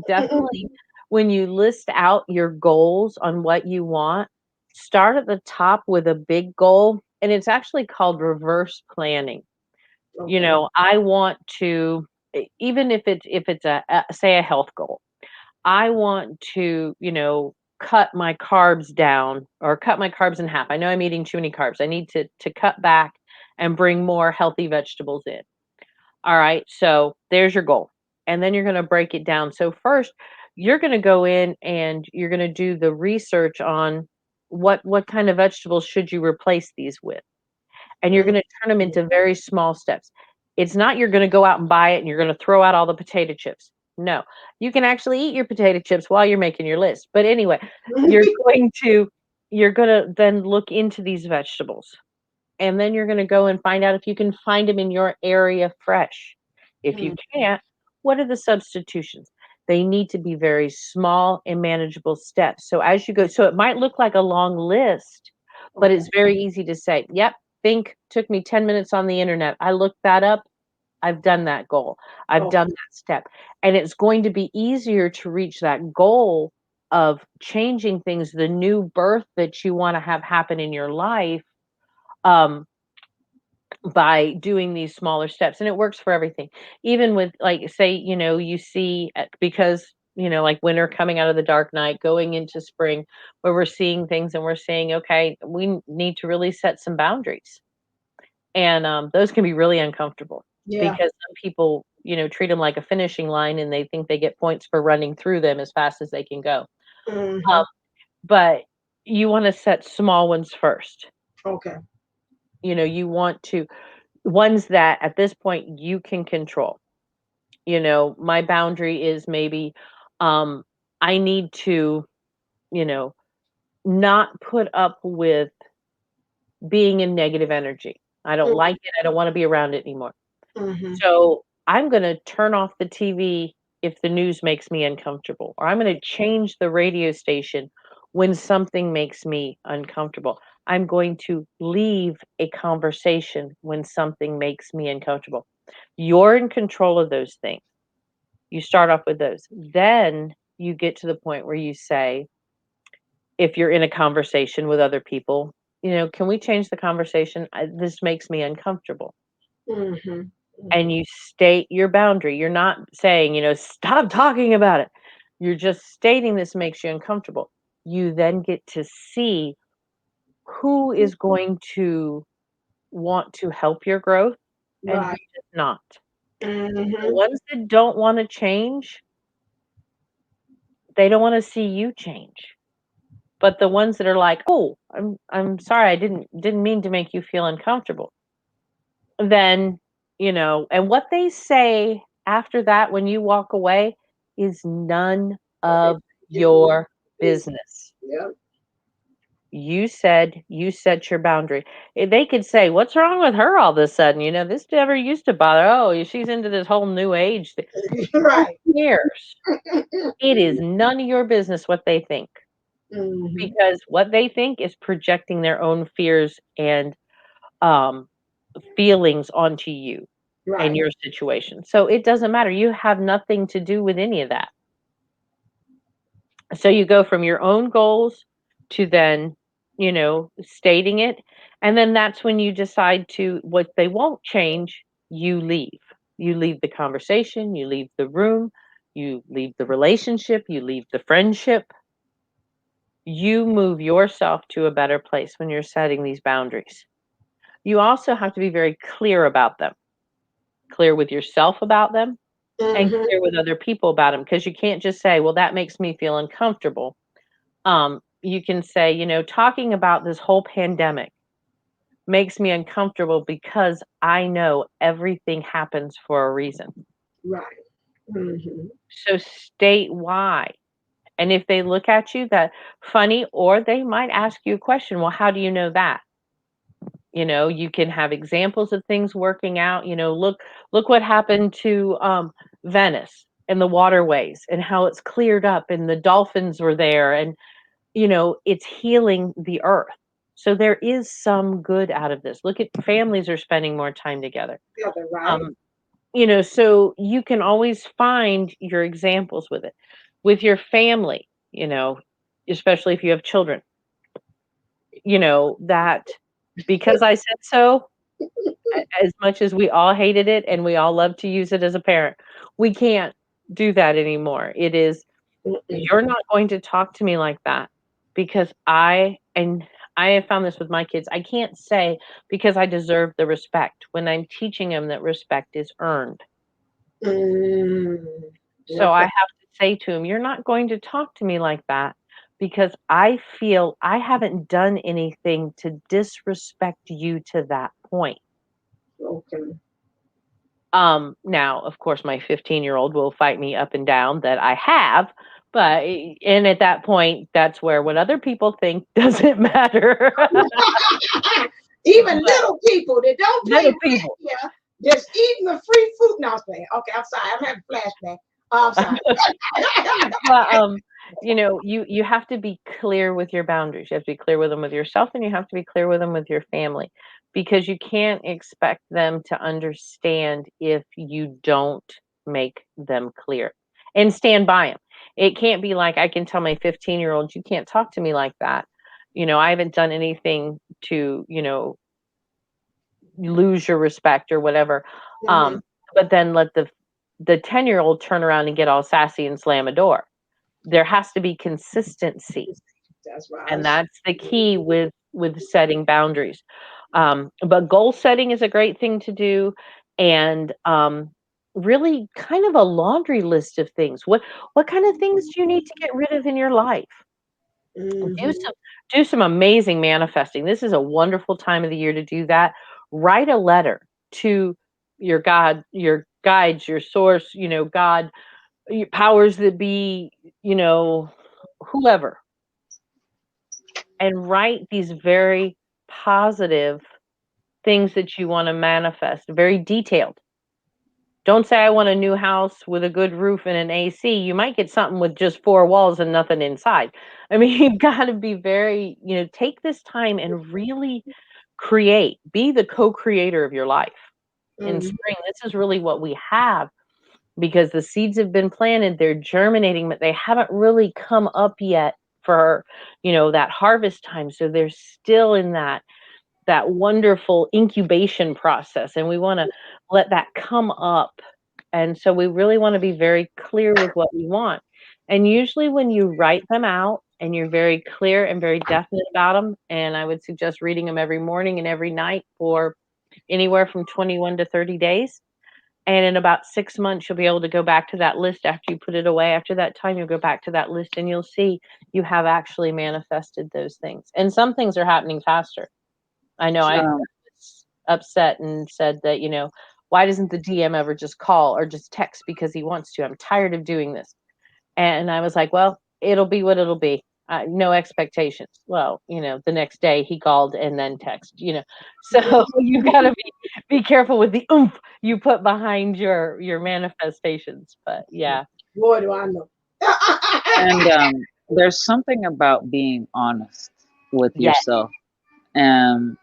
Speaker 2: definitely when you list out your goals on what you want, start at the top with a big goal. And it's actually called reverse planning.
Speaker 1: Okay.
Speaker 2: I want to, even if it's a say a health goal. I want to, cut my carbs down or cut my carbs in half. I know I'm eating too many carbs. I need to cut back and bring more healthy vegetables in. All right. So there's your goal. And then you're going to break it down. So first, you're going to go in and you're going to do the research on what kind of vegetables should you replace these with. And you're
Speaker 1: Mhm.
Speaker 2: going to turn them into very small steps. It's not you're going to go out and buy it and you're going to throw out all the potato chips. No, you can actually eat your potato chips while you're making your list. But anyway, you're going to you're going to then look into these vegetables. And then you're going to go and find out if you can find them in your area fresh. If you
Speaker 1: Mm.
Speaker 2: can't, what are the substitutions? They need to be very small and manageable steps. So as you go, so it might look like a long list, but
Speaker 1: Okay.
Speaker 2: it's very easy to say, yep, think took me 10 minutes on the internet. I looked that up. I've done that goal. I've
Speaker 1: Okay.
Speaker 2: done that step. And it's going to be easier to reach that goal of changing things, the new birth that you want to have happen in your life. Um, by doing these smaller steps, and it works for everything, even with, like, say, you see, because like winter coming out of the dark night going into spring, where we're seeing things and we're saying, okay, we need to really set some boundaries. And those can be really uncomfortable
Speaker 1: Yeah.
Speaker 2: because some people treat them like a finishing line and they think they get points for running through them as fast as they can go.
Speaker 1: Hmm.
Speaker 2: But you want to set small ones first.
Speaker 1: Okay.
Speaker 2: You want to ones that at this point you can control. My boundary is maybe um I need to, you know, not put up with being in negative energy. I don't like it. I don't want to be around it anymore.
Speaker 1: Mm-hmm.
Speaker 2: So I'm going to turn off the TV if the news makes me uncomfortable, or I'm going to change the radio station when something makes me uncomfortable. I'm going to leave a conversation when something makes me uncomfortable. You're in control of those things. You start off with those. Then you get to the point where you say, if you're in a conversation with other people, can we change the conversation? This makes me uncomfortable.
Speaker 1: Mm-hmm.
Speaker 2: And
Speaker 1: Hmm.
Speaker 2: you state your boundary. You're not saying, stop talking about it. You're just stating this makes you uncomfortable. You then get to see who is going to want to help your growth and who
Speaker 1: Right.
Speaker 2: does not. The
Speaker 1: Mm-hmm.
Speaker 2: ones that don't want to change, they don't want to see you change. But the ones that are like, "Oh, I'm sorry, I didn't mean to make you feel uncomfortable." Then, and what they say after that when you walk away is none
Speaker 1: Okay.
Speaker 2: of
Speaker 1: Business.
Speaker 2: your business.
Speaker 1: Yeah.
Speaker 2: You said you set your boundary. They could say, "What's wrong with her all of a sudden? This never used to bother. Oh, she's into this whole new age thing." Who
Speaker 1: Right.
Speaker 2: cares? It is none of your business what they think,
Speaker 1: Mm-hmm.
Speaker 2: because what they think is projecting their own fears and um, feelings onto you and
Speaker 1: Right.
Speaker 2: your situation. So it doesn't matter. You have nothing to do with any of that. So you go from your own goals to then stating it. And then that's when you decide what they won't change, you leave. You leave the conversation, you leave the room, you leave the relationship, you leave the friendship. You move yourself to a better place when you're setting these boundaries. You also have to be very clear about them, clear with yourself about them, and
Speaker 1: Mhm.
Speaker 2: clear with other people about them, because you can't just say, well, that makes me feel uncomfortable. You can say, talking about this whole pandemic makes me uncomfortable because I know everything happens for a reason.
Speaker 1: Right. Mhm.
Speaker 2: So state why. And if they look at you that funny, or they might ask you a question, well, how do you know that? You can have examples of things working out. Look what happened to Venice and the waterways and how it's cleared up and the dolphins were there, and it's healing the earth. So there is some good out of this. Look at families are spending more time together.
Speaker 1: Together, right?
Speaker 2: Um, so you can always find your examples with it. With your family, especially if you have children, that because I said so, as much as we all hated it and we all love to use it as a parent, we can't do that anymore. It is,
Speaker 1: Mm-mm.
Speaker 2: you're not going to talk to me like that, because and I have found this with my kids. I can't say because I deserve the respect when I'm teaching them that respect is earned.
Speaker 1: Mm.
Speaker 2: So I
Speaker 1: Okay.
Speaker 2: have to say to him, you're not going to talk to me like that because I feel I haven't done anything to disrespect you to that point.
Speaker 1: Okay.
Speaker 2: Now, of course, my 15-year-old will fight me up and down that I have, but and at that point, that's where what other people think doesn't matter.
Speaker 1: Even
Speaker 2: But
Speaker 1: little people that don't play
Speaker 2: little
Speaker 1: with
Speaker 2: people.
Speaker 1: you, just eating the free food. No, I'm playing. Okay, I'm sorry. I'm having a flashback. I'm sorry.
Speaker 2: But you have to be clear with your boundaries. You have to be clear with them with yourself, and you have to be clear with them with your family, because you can't expect them to understand if you don't make them clear and stand by them. It can't be like I can tell my 15-year-old, you can't talk to me like that. I haven't done anything to, lose your respect or whatever.
Speaker 1: Mhm.
Speaker 2: Um, but then let the 10-year-old turn around and get all sassy and slam a door. There has to be consistency,
Speaker 1: That's
Speaker 2: and
Speaker 1: right.
Speaker 2: that's the key with setting boundaries. But goal setting is a great thing to do, and really kind of a laundry list of things. What kind of things do you need to get rid of in your life? Do
Speaker 1: Mhm.
Speaker 2: some do some amazing manifesting. This is a wonderful time of the year to do that. Write a letter to your God, your guides, your source, God, your powers that be, whoever, and write these very positive things that you want to manifest, very detailed. Don't say I want a new house with a good roof and an AC. You might get something with just four walls and nothing inside. I mean, you've got to be very, take this time and really create, be the co-creator of your life. In
Speaker 1: Mhm.
Speaker 2: spring, this is really what we have, because the seeds have been planted, they're germinating, but they haven't really come up yet for, that harvest time. So they're still in that wonderful incubation process, and we want to let that come up. And so we really want to be very clear with what we want. And usually when you write them out and you're very clear and very definite about them, and I would suggest reading them every morning and every night for anywhere from 21 to 30 days. And in about 6 months, you'll be able to go back to that list after you put it away. After that time, you'll go back to that list and you'll see you have actually manifested those things. And some things are happening faster. I know I
Speaker 3: Um,
Speaker 2: was upset and said that, why doesn't the DM ever just call or just text because he wants to? I'm tired of doing this. And I was like, well, it'll be what it'll be. No expectations. Well, the next day he called and then text. So you got to be careful with the oomph you put behind your manifestations. But yeah,
Speaker 1: Boy, do I know.
Speaker 3: and there's something about being honest with
Speaker 2: yeah,
Speaker 3: yourself. Um,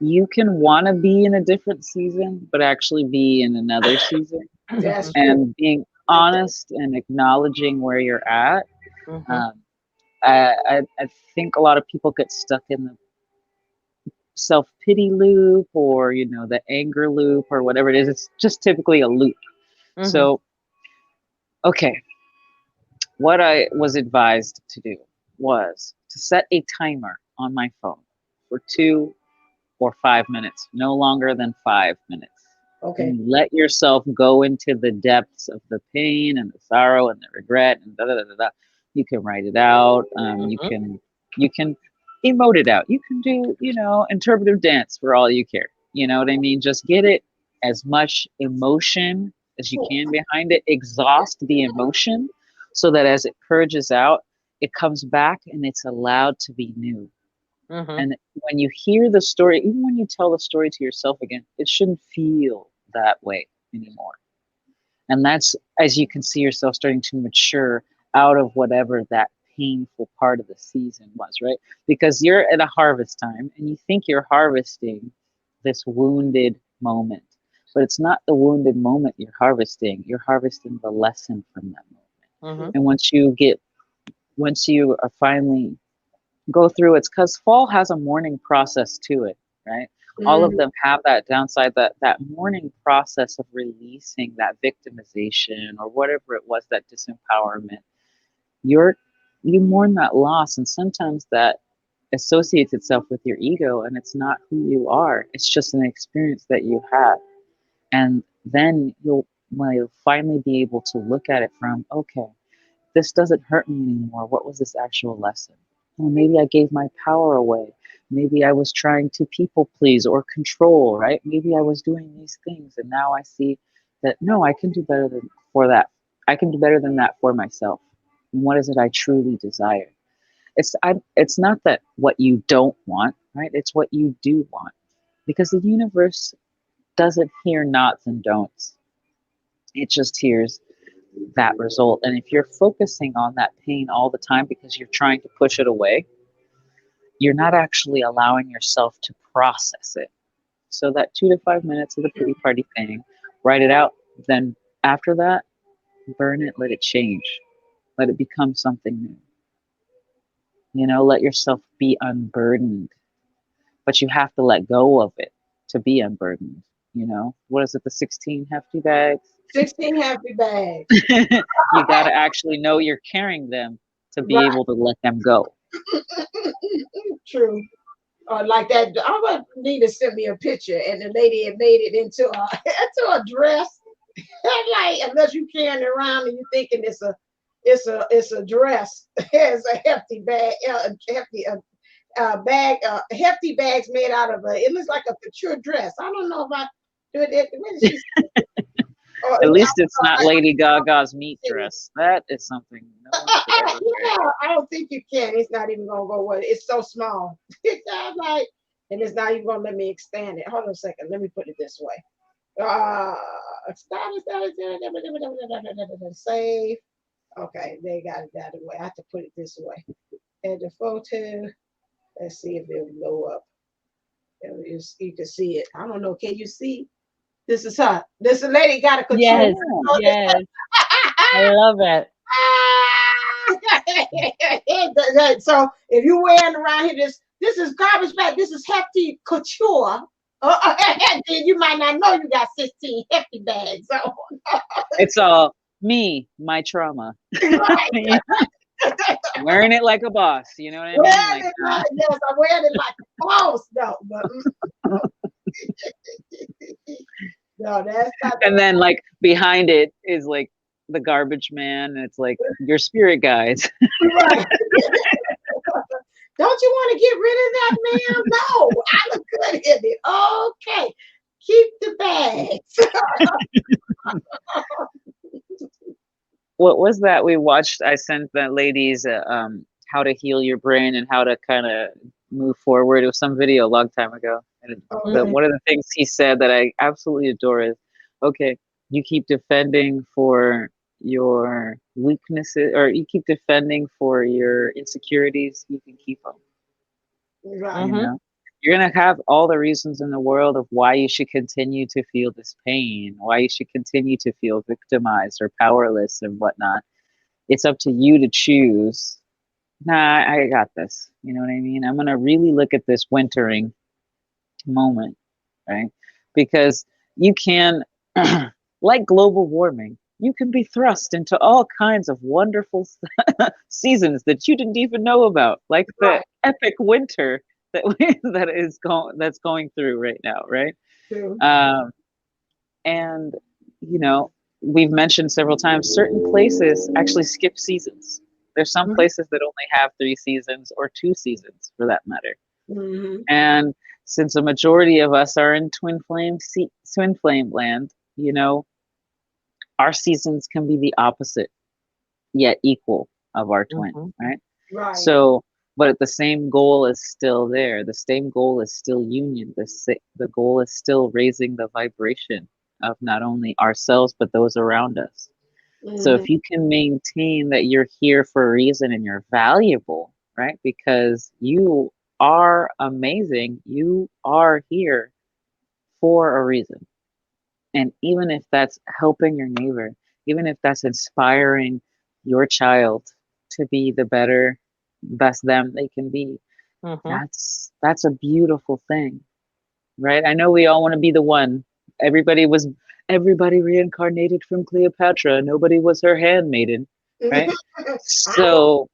Speaker 3: you can want to be in a different season, but actually be in another season.
Speaker 1: That's true.
Speaker 3: And being
Speaker 1: Like that.
Speaker 3: honest and acknowledging where you're at.
Speaker 2: hmm
Speaker 3: Um, I think a lot of people get stuck in the self-pity loop, or the anger loop, or whatever it is. It's just typically a loop.
Speaker 2: Mhm.
Speaker 3: So, okay, what I was advised to do was to set a timer on my phone for 2 or 5 minutes, no longer than 5 minutes.
Speaker 1: Okay.
Speaker 3: And let yourself go into the depths of the pain and the sorrow and the regret and da da da da. Da. You can write it out. You can emote it out. You can do interpretive dance for all you care. You know what I mean? Just get it as much emotion as you can behind it. Exhaust the emotion so that as it purges out, it comes back and it's allowed to be new.
Speaker 2: Mhm.
Speaker 3: And when you hear the story, even when you tell the story to yourself again, it shouldn't feel that way anymore. And that's as you can see yourself starting to mature out of whatever that painful part of the season was, right? Because you're at a harvest time and you think you're harvesting this wounded moment. But it's not the wounded moment you're harvesting the lesson from that moment.
Speaker 2: Mhm.
Speaker 3: And once you are finally go through it's because fall has a mourning process to it, right? All of them have that downside, that mourning process of releasing that victimization or whatever it was, that disempowerment. You mourn that loss, and sometimes that associates itself with your ego, and it's not who you are. It's just an experience that you had. And then you'll finally be able to look at it from, okay, this doesn't hurt me anymore. What was this actual lesson? Well, maybe I gave my power away. Maybe I was trying to people please or control, right? Maybe I was doing these things, and now I see that no, I can do better than for that. I can do better than that for myself. And what is it I truly desire? It's not that what you don't want, right? It's what you do want, because the universe doesn't hear nots and don'ts. It just hears that result. And if you're focusing on that pain all the time because you're trying to push it away, you're not actually allowing yourself to process it. So that 2 to 5 minutes of the pity party thing, write it out. Then after that, burn it, let it change, let it become something new. Let yourself be unburdened, but you have to let go of it to be unburdened. What is it? The 16 hefty bags.
Speaker 1: 16 happy bags.
Speaker 3: You got to actually know you're carrying them to be
Speaker 1: Right.
Speaker 3: able to let them go.
Speaker 1: True. Like that. I'm gonna need to send me a picture, and the lady had made it into a dress. Like, unless you carrying it around and you thinking it's a dress. It's a hefty bag, hefty bag, hefty bags made out of it looks like a couture dress. I don't know if I do it. What did she say?
Speaker 3: At least it's not Lady Gaga's meat dress. That is something no one should ever wear.
Speaker 1: Yeah, I don't think you can. It's not even gonna go well. It's so small. I'm like, and it's not even gonna let me expand it. Hold on a second. Let me put it this way. Save. Okay, they got it that way. I have to put it this way. Add the photo. Let's see if it'll blow up. You can see it. I don't know. Can you see? This is her. This lady got a couture.
Speaker 2: Yes. Yes. I love it.
Speaker 1: So if you're wearing around here, this is garbage bag. This is hefty couture. Then you might not know you got 16 hefty bags. So.
Speaker 3: It's all me, my trauma.
Speaker 1: Right.
Speaker 3: Wearing it like a boss. You know what I mean?
Speaker 1: Wearing it like, yes, I'm wearing it like a boss. No, but no, that's not.
Speaker 3: And then like behind it is like the garbage man, and it's like your spirit guides.
Speaker 1: Right. Don't you want to get rid of that, ma'am? No, I look good in it. Okay, keep the bags.
Speaker 3: What was that we watched? I sent the ladies how to heal your brain and how to kind of move forward. It was some video a long time ago. And one of the things he said that I absolutely adore is, okay, you keep defending for your weaknesses, or you keep defending for your insecurities, you can keep them.
Speaker 1: Right.
Speaker 3: You know, you're gonna have all the reasons in the world of why you should continue to feel this pain, why you should continue to feel victimized or powerless and whatnot. It's up to you to choose. Nah, I got this. You know what I mean? I'm gonna really look at this wintering moment, right? Because you can, like global warming, you can be thrust into all kinds of wonderful seasons that you didn't even know about, like the
Speaker 1: Right.
Speaker 3: epic winter that that's going through right now, right?
Speaker 1: True.
Speaker 3: Um, and you know, we've mentioned several times certain places actually skip seasons. There's some places that only have 3 seasons or 2 seasons for that matter.
Speaker 1: Mm-hmm.
Speaker 3: And since a majority of us are in twin flame land, our seasons can be the opposite yet equal of our twin,
Speaker 2: Mm-hmm.
Speaker 3: right?
Speaker 1: Right.
Speaker 3: So, but the same goal is still there. The same goal is still union. The goal is still raising the vibration of not only ourselves but those around us. So
Speaker 1: Mm-hmm.
Speaker 3: if you can maintain that you're here for a reason and you're valuable, right? Because you are amazing. You are here for a reason. And even if that's helping your neighbor, even if that's inspiring your child to be the best them they can be,
Speaker 2: Mm-hmm.
Speaker 3: that's a beautiful thing, right? I know we all want to be the one. Everybody reincarnated from Cleopatra. Nobody was her handmaiden, right?
Speaker 1: I want.
Speaker 3: So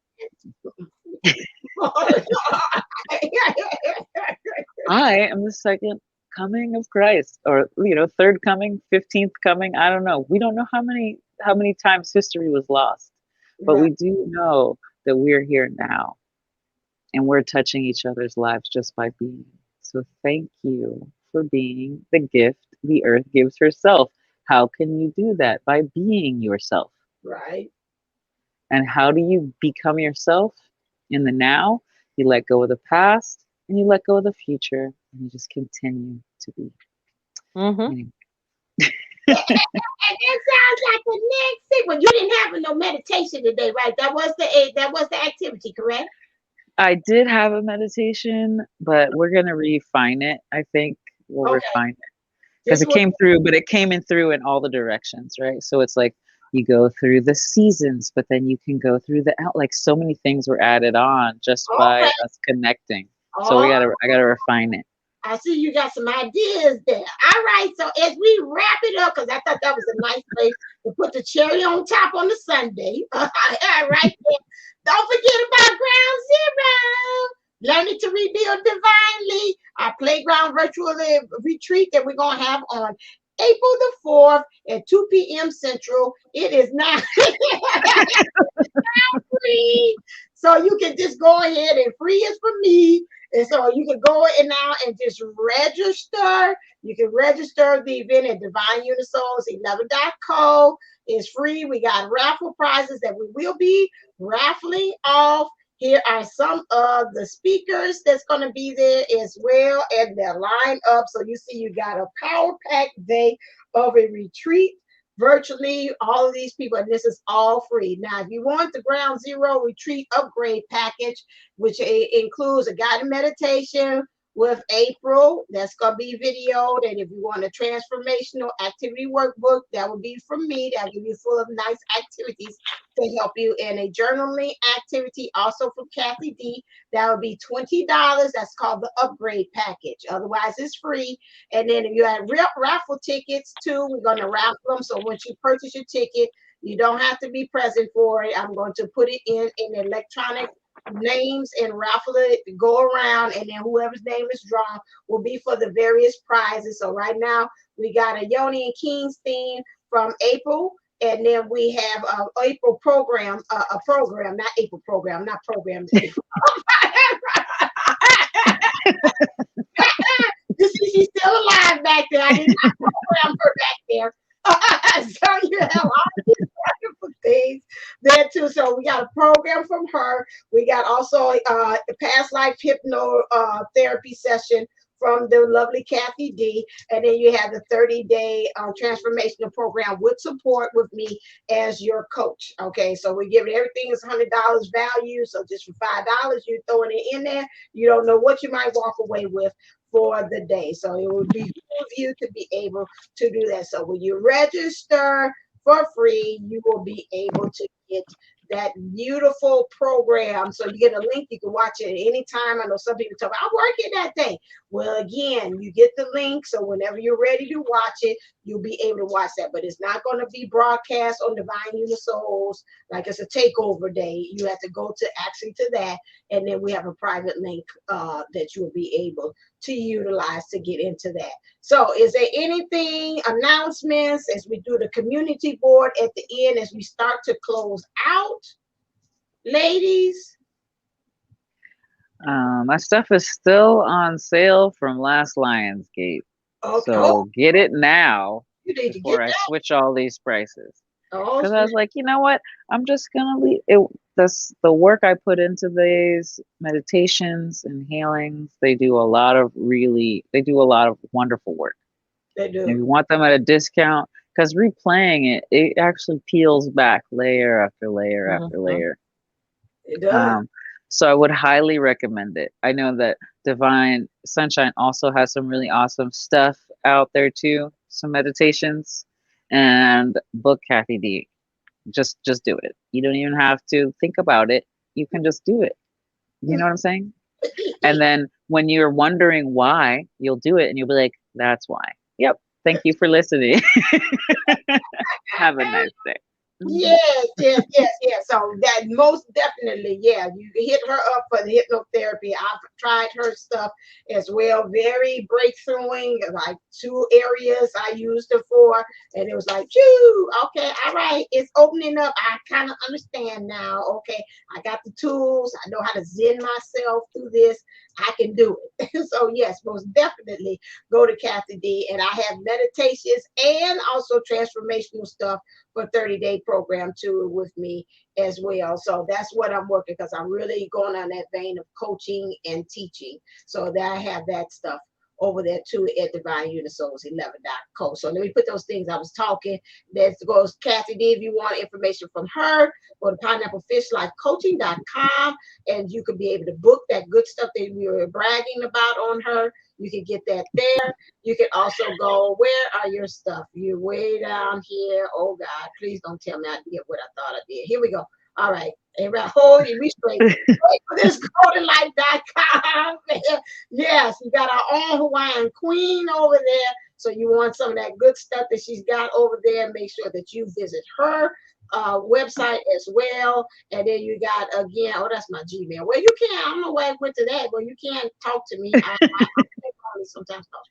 Speaker 3: I am the second coming of Christ, or third coming, 15th coming. I don't know. We don't know how many times history was lost, but
Speaker 1: Right.
Speaker 3: we do know that we're here now, and we're touching each other's lives just by being. So thank you for being the gift the earth gives herself. How can you do that? By being yourself.
Speaker 1: Right.
Speaker 3: And how do you become yourself in the now? You let go of the past and you let go of the future and you just continue to be.
Speaker 2: Mm-hmm.
Speaker 3: Anyway,
Speaker 1: And that sounds like the next thing. Well, you didn't have no meditation today, right? That was the activity, correct?
Speaker 3: I did have a meditation, but we're going to refine it. I think we'll
Speaker 1: Okay.
Speaker 3: refine it because
Speaker 1: This
Speaker 3: it
Speaker 1: was
Speaker 3: came through, but it came in through in all the directions, right? So it's like you go through the seasons, but then you can go through like so many things were added on just by
Speaker 1: okay.
Speaker 3: us connecting. So
Speaker 1: Oh,
Speaker 3: I gotta refine it.
Speaker 1: I see you got some ideas there. All right. So as we wrap it up, because I thought that was a nice way to put the cherry on top on the Sunday. All right. Don't forget about Ground Zero. Learning to rebuild divinely. Our playground virtual retreat that we're gonna have on April the 4th at 2 p.m. Central. It is now free. So you can just go ahead and free is for me. And so you can go in now and just register. You can register the event at Divine Unisouls 11.co. It's free. We got raffle prizes that we will be raffling off. Here are some of the speakers that's going to be there as well, and they're lined up. So you see, you got a power pack day of a retreat virtually, all of these people, and this is all free. Now, if you want the Ground Zero Retreat Upgrade Package, which includes a guided meditation with April, that's going to be videoed. And if you want a transformational activity workbook, that will be from me. That'll give you full of nice activities to help you. And a journaling activity also from Kathy D. That would be $20. That's called the upgrade package. Otherwise, it's free. And then if you have raffle tickets too, we're going to raffle them. So once you purchase your ticket, you don't have to be present for it. I'm going to put it in electronic names and raffle it, go around, and then whoever's name is drawn will be for the various prizes. So right now we got a Yoni and Kings theme from April. And then we have April program, a program, not April program, not program. April. You see, she's still alive back there. I did not program her back there. So you have all these wonderful things there too. So we got a program from her. We got also the past life hypno therapy session from the lovely Kathy D. And then you have the 30-day transformational program with support with me as your coach. Okay, so we give it everything is $100 value. So just for $5, you're throwing it in there. You don't know what you might walk away with for the day. So it would be good of you to be able to do that. So when you register for free, you will be able to get that beautiful program. So you get a link, you can watch it at any time. I know some people talk, I'm working that day. Well, again, you get the link, so whenever you're ready to watch it, you'll be able to watch that. But it's not going to be broadcast on Divine Unisouls like it's a takeover day. You have to go to actually to that, and then we have a private link that you will be able to utilize to get into that. So is there anything, announcements as we do the community board at the end as we start to close out, ladies?
Speaker 3: My stuff is still on sale from last Lionsgate.
Speaker 1: Okay.
Speaker 3: So get it now
Speaker 1: You need to get
Speaker 3: before I
Speaker 1: that.
Speaker 3: switch all these prices.
Speaker 1: Oh,
Speaker 3: Because I was like, you know what? I'm just gonna leave it. The work I put into these meditations and healings, they do a lot of wonderful work.
Speaker 1: they
Speaker 3: And if
Speaker 1: do.
Speaker 3: you want them at a discount, because replaying it actually peels back layer after layer after
Speaker 2: Mhm.
Speaker 3: layer.
Speaker 1: It does.
Speaker 3: So I would highly recommend it. I know that Divine Sunshine also has some really awesome stuff out there too, some meditations, and book Kathy D. Just do it. You don't even have to think about it. You can just do it. You know what I'm saying? And then when you're wondering why, you'll do it and you'll be like, that's why. Yep. Thank you for listening. Have a nice day.
Speaker 1: Yes, yes, yes, yes. So that most definitely, yeah, you can hit her up for the hypnotherapy. I've tried her stuff as well. Very breakthroughing, like 2 areas I used it for, and it was like, phew, okay, all right, it's opening up. I kind of understand now. Okay, I got the tools. I know how to zen myself through this. I can do it. So yes, most definitely go to Kathy D. And I have meditations and also transformational stuff for 30-day program too with me as well. So that's what I'm working because I'm really going on that vein of coaching and teaching. So that I have that stuff over there too at Divine Unisouls 11.co. So let me put those things I was talking. That goes Kathy D. If you want information from her, go to pineapplefishlifecoaching.com and you could be able to book that good stuff that we were bragging about on her. You can get that there. You can also go, where are your stuff? You're way down here. Oh God, please don't tell me I did what I thought I did. Here we go. All right. Everybody hold it. We straight. Wait for this goldenlife.com. Yes, we got our own Hawaiian queen over there. So you want some of that good stuff that she's got over there. Make sure that you visit her website as well. And then you got again, oh, that's my Gmail. Well, you can, I don't know why I went to that, but you can talk to me. I sometimes talk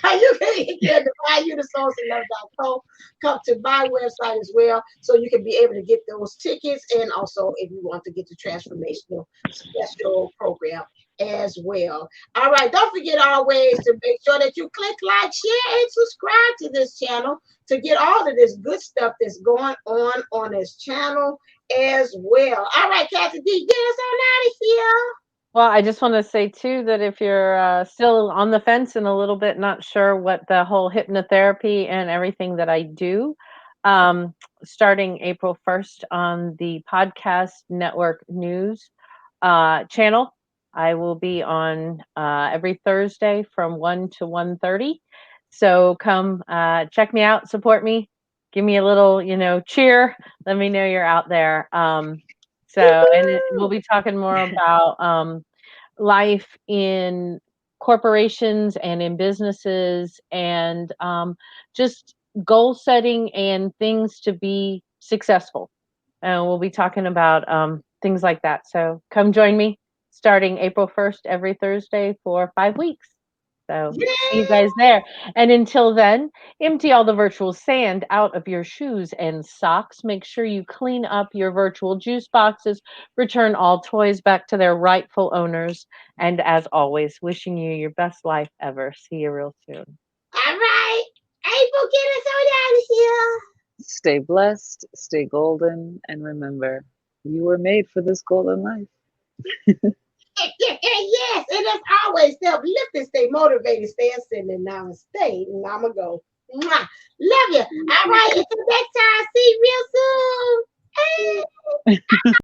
Speaker 1: right. You can get Divine Unisouls 11.co. Come to my website as well. So you can be able to get those tickets. And also if you want to get the transformational special program as well. All right. Don't forget always to make sure that you click like, share, and subscribe to this channel to get all of this good stuff that's going on this channel as well. All right, Kathy D, get us on out of here.
Speaker 2: Well, I just want to say too that if you're still on the fence and a little bit not sure what the whole hypnotherapy and everything that I do, starting April 1st on the Podcast Network News channel, I will be on every Thursday from 1 to 1:30. So come check me out, support me, give me a little, cheer. Let me know you're out there. And we'll be talking more about life in corporations and in businesses and just goal setting and things to be successful. And we'll be talking about things like that. So come join me starting April 1st every Thursday for 5 weeks. So see you guys there. And until then, empty all the virtual sand out of your shoes and socks. Make sure you clean up your virtual juice boxes. Return all toys back to their rightful owners. And as always, wishing you your best life ever. See you real soon.
Speaker 1: All right. April, get us on out of here.
Speaker 3: Stay blessed, stay golden, and remember, you were made for this golden life.
Speaker 1: Yes, and as always, stay uplifted, stay motivated, stay ascending. Namaste, and I'ma go. Mwah. Love you. All right, until next time, see you real soon. Hey.